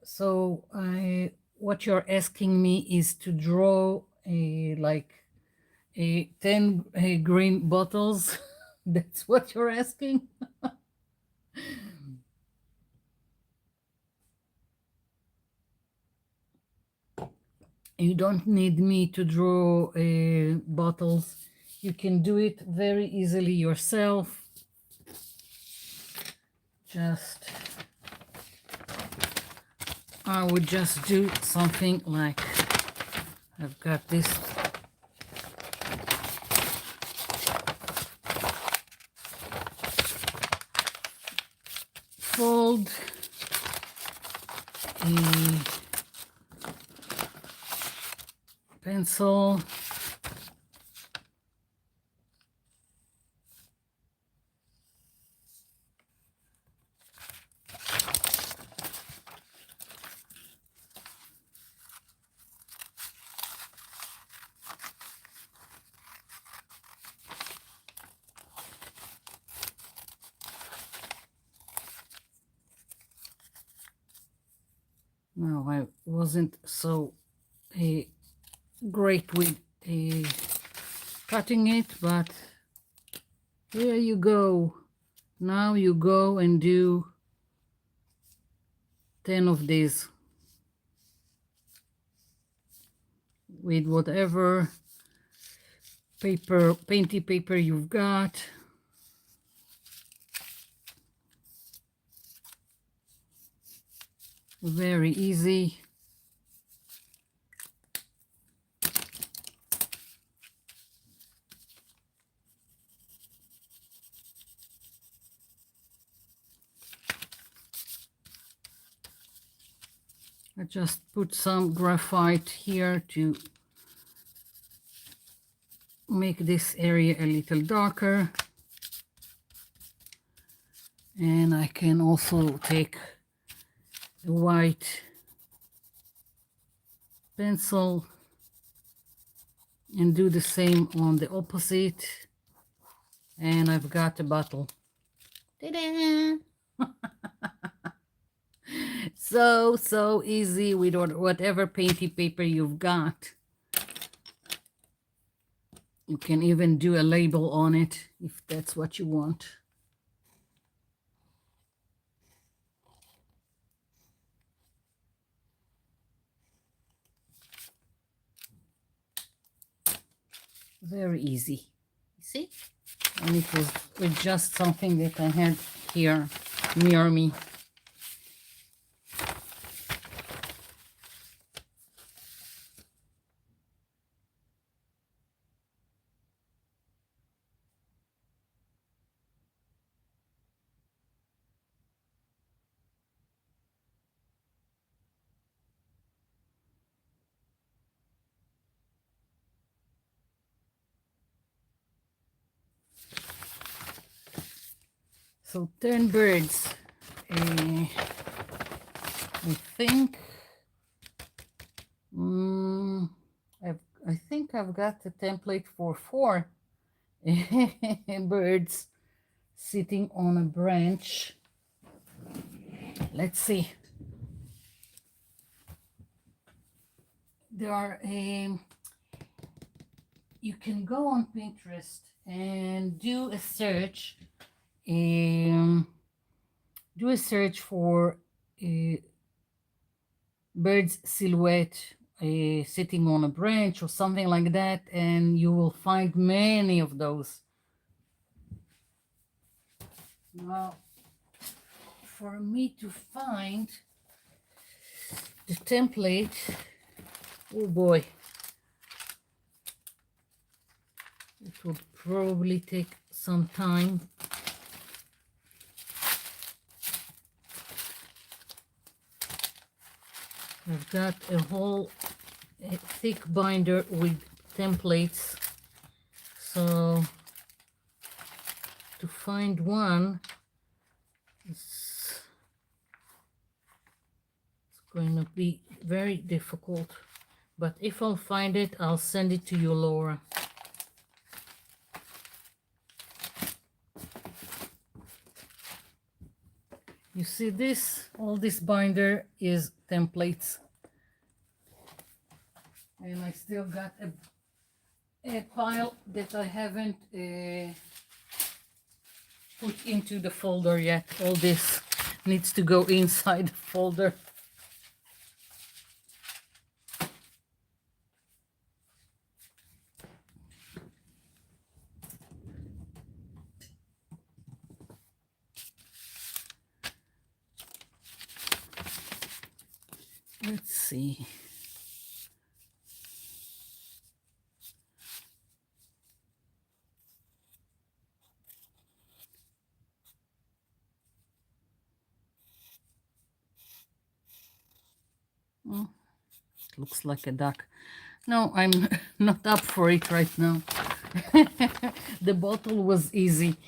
So what you're asking me is to draw a like a 10 green bottles. That's what you're asking? You don't need me to draw bottles. You can do it very easily yourself. Just, I would just do something like, I've got this fold a pencil. No, I wasn't so great with cutting it, but here you go. Now you go and do 10 of these with whatever paper, painty paper you've got. Very easy. I just put some graphite here to make this area a little darker. And I can also take a white pencil and do the same on the opposite. And I've got a bottle. Ta-da! So easy with whatever painty paper you've got. You can even do a label on it if that's what you want. Very easy. You see? And it was with just something that I had here near me. So 10 birds. I think I think I've got a template for 4 birds sitting on a branch. Let's see. There are you can go on Pinterest and do a search. Do a search for bird's silhouette. sitting on a branch or something like that, and you will find many of those. Now, for me to find the template, oh boy, it would probably take some time. I've got a whole thick binder with templates, so to find one it's going to be very difficult, but if I'll find it, I'll send it to you, Laura. You see this? All this binder is templates. And I still got a pile that I haven't put into the folder yet. All this needs to go inside the folder. Let's see. Oh, looks like a duck. No, I'm not up for it right now. The bottle was easy.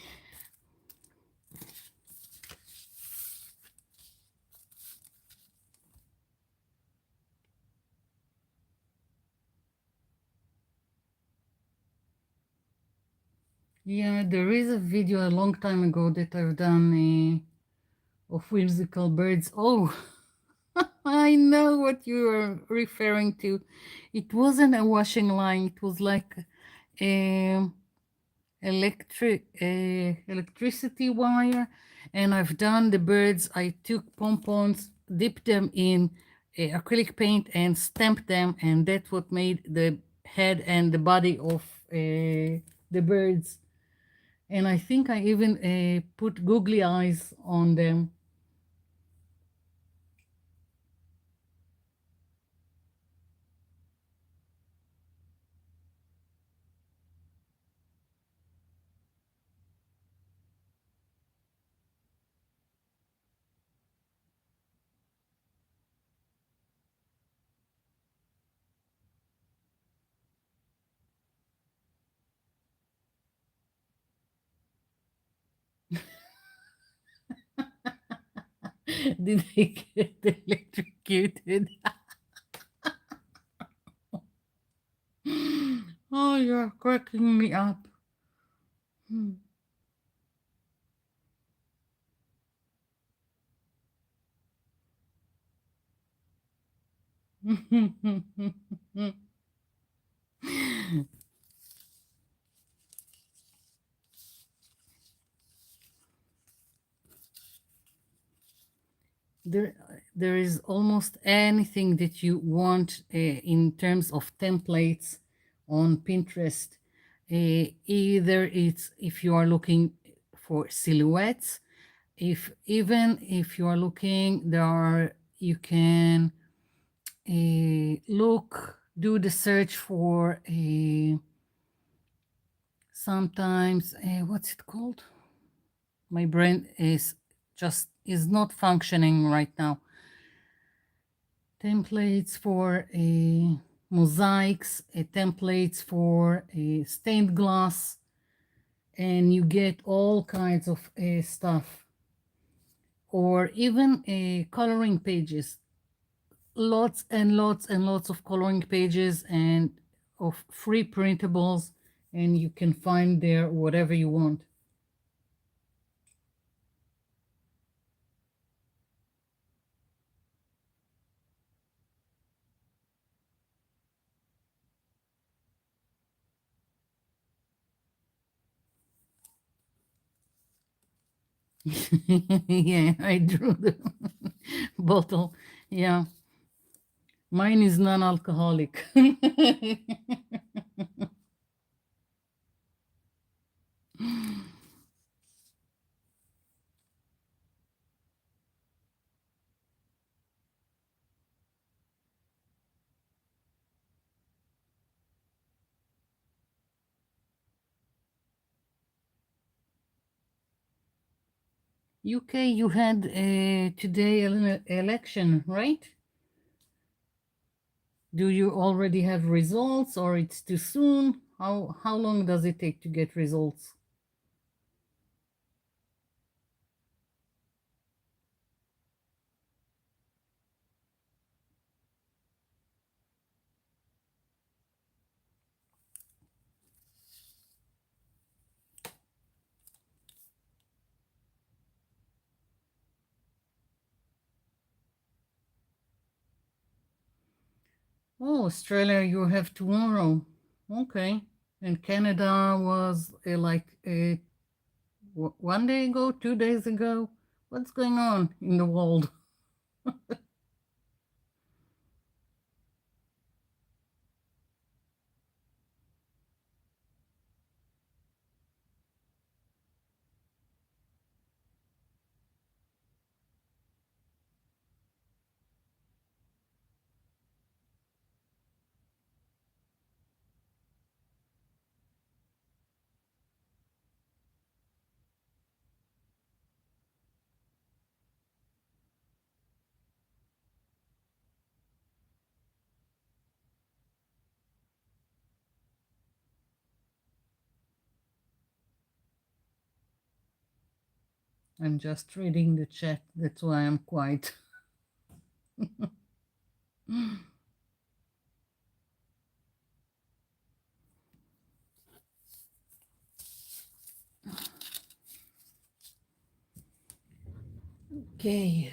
Yeah, there is a video a long time ago that I've done of whimsical birds. Oh, I know what you are referring to. It wasn't a washing line. It was like a electricity wire. And I've done the birds. I took pompons, dipped them in acrylic paint and stamped them. And that's what made the head and the body of the birds. And I think I even put googly eyes on them. Did they get electrocuted? Oh, you're cracking me up. there there is almost anything that you want in terms of templates on Pinterest. Either it's if you are looking for silhouettes, even if you are looking, there are, you can do the search for sometimes what's it called? My brain is not functioning right now. Templates for mosaics, templates for stained glass, and you get all kinds of stuff. Or even coloring pages, lots and lots and lots of coloring pages and of free printables, and you can find there whatever you want. Yeah, I drew the bottle. Yeah. Mine is non-alcoholic. UK, you had today an election, right? Do you already have results, or it's too soon? How long does it take to get results? Oh, Australia, you have tomorrow. Okay. And Canada was like 1 day ago, 2 days ago. What's going on in the world? I'm just reading the chat. That's why I'm quiet. Okay.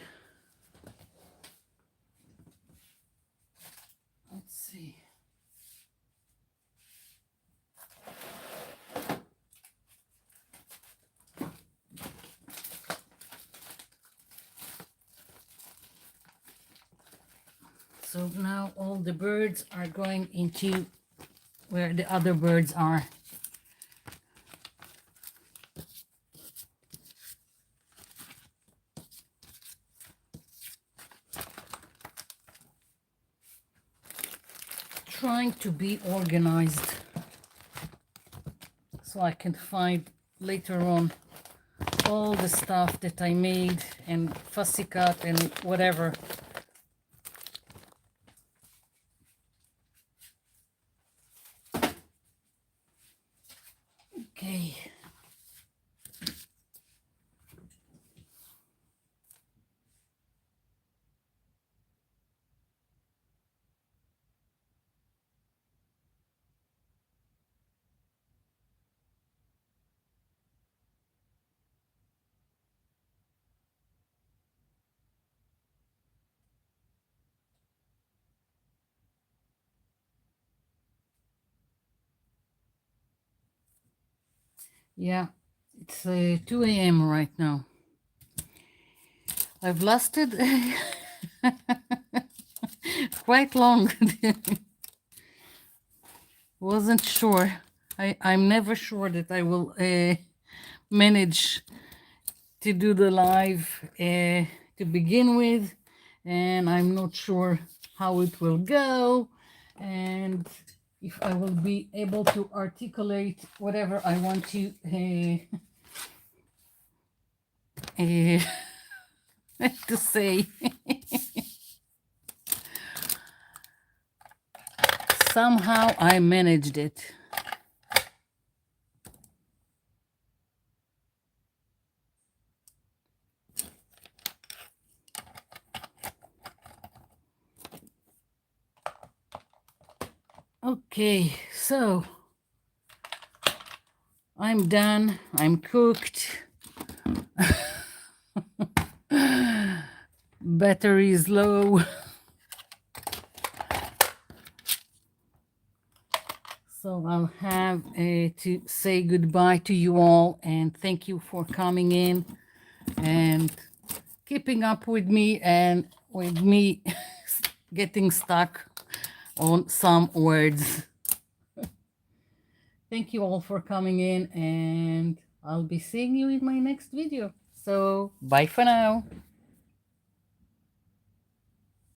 Let's see. So now all the birds are going into where the other birds are. Trying to be organized so I can find later on all the stuff that I made and fussy cut and whatever. Okay. Yeah, it's 2 a.m. right now. I've lasted quite long. Wasn't sure. I'm never sure that I will manage to do the live to begin with, and I'm not sure how it will go, and if I will be able to articulate whatever I want to to say. Somehow I managed it. Okay, so I'm done. I'm cooked. Battery is low. So I'll have to say goodbye to you all and thank you for coming in and keeping up with me and with me getting stuck on some words. Thank you all for coming in, and I'll be seeing you in my next video. So bye for now.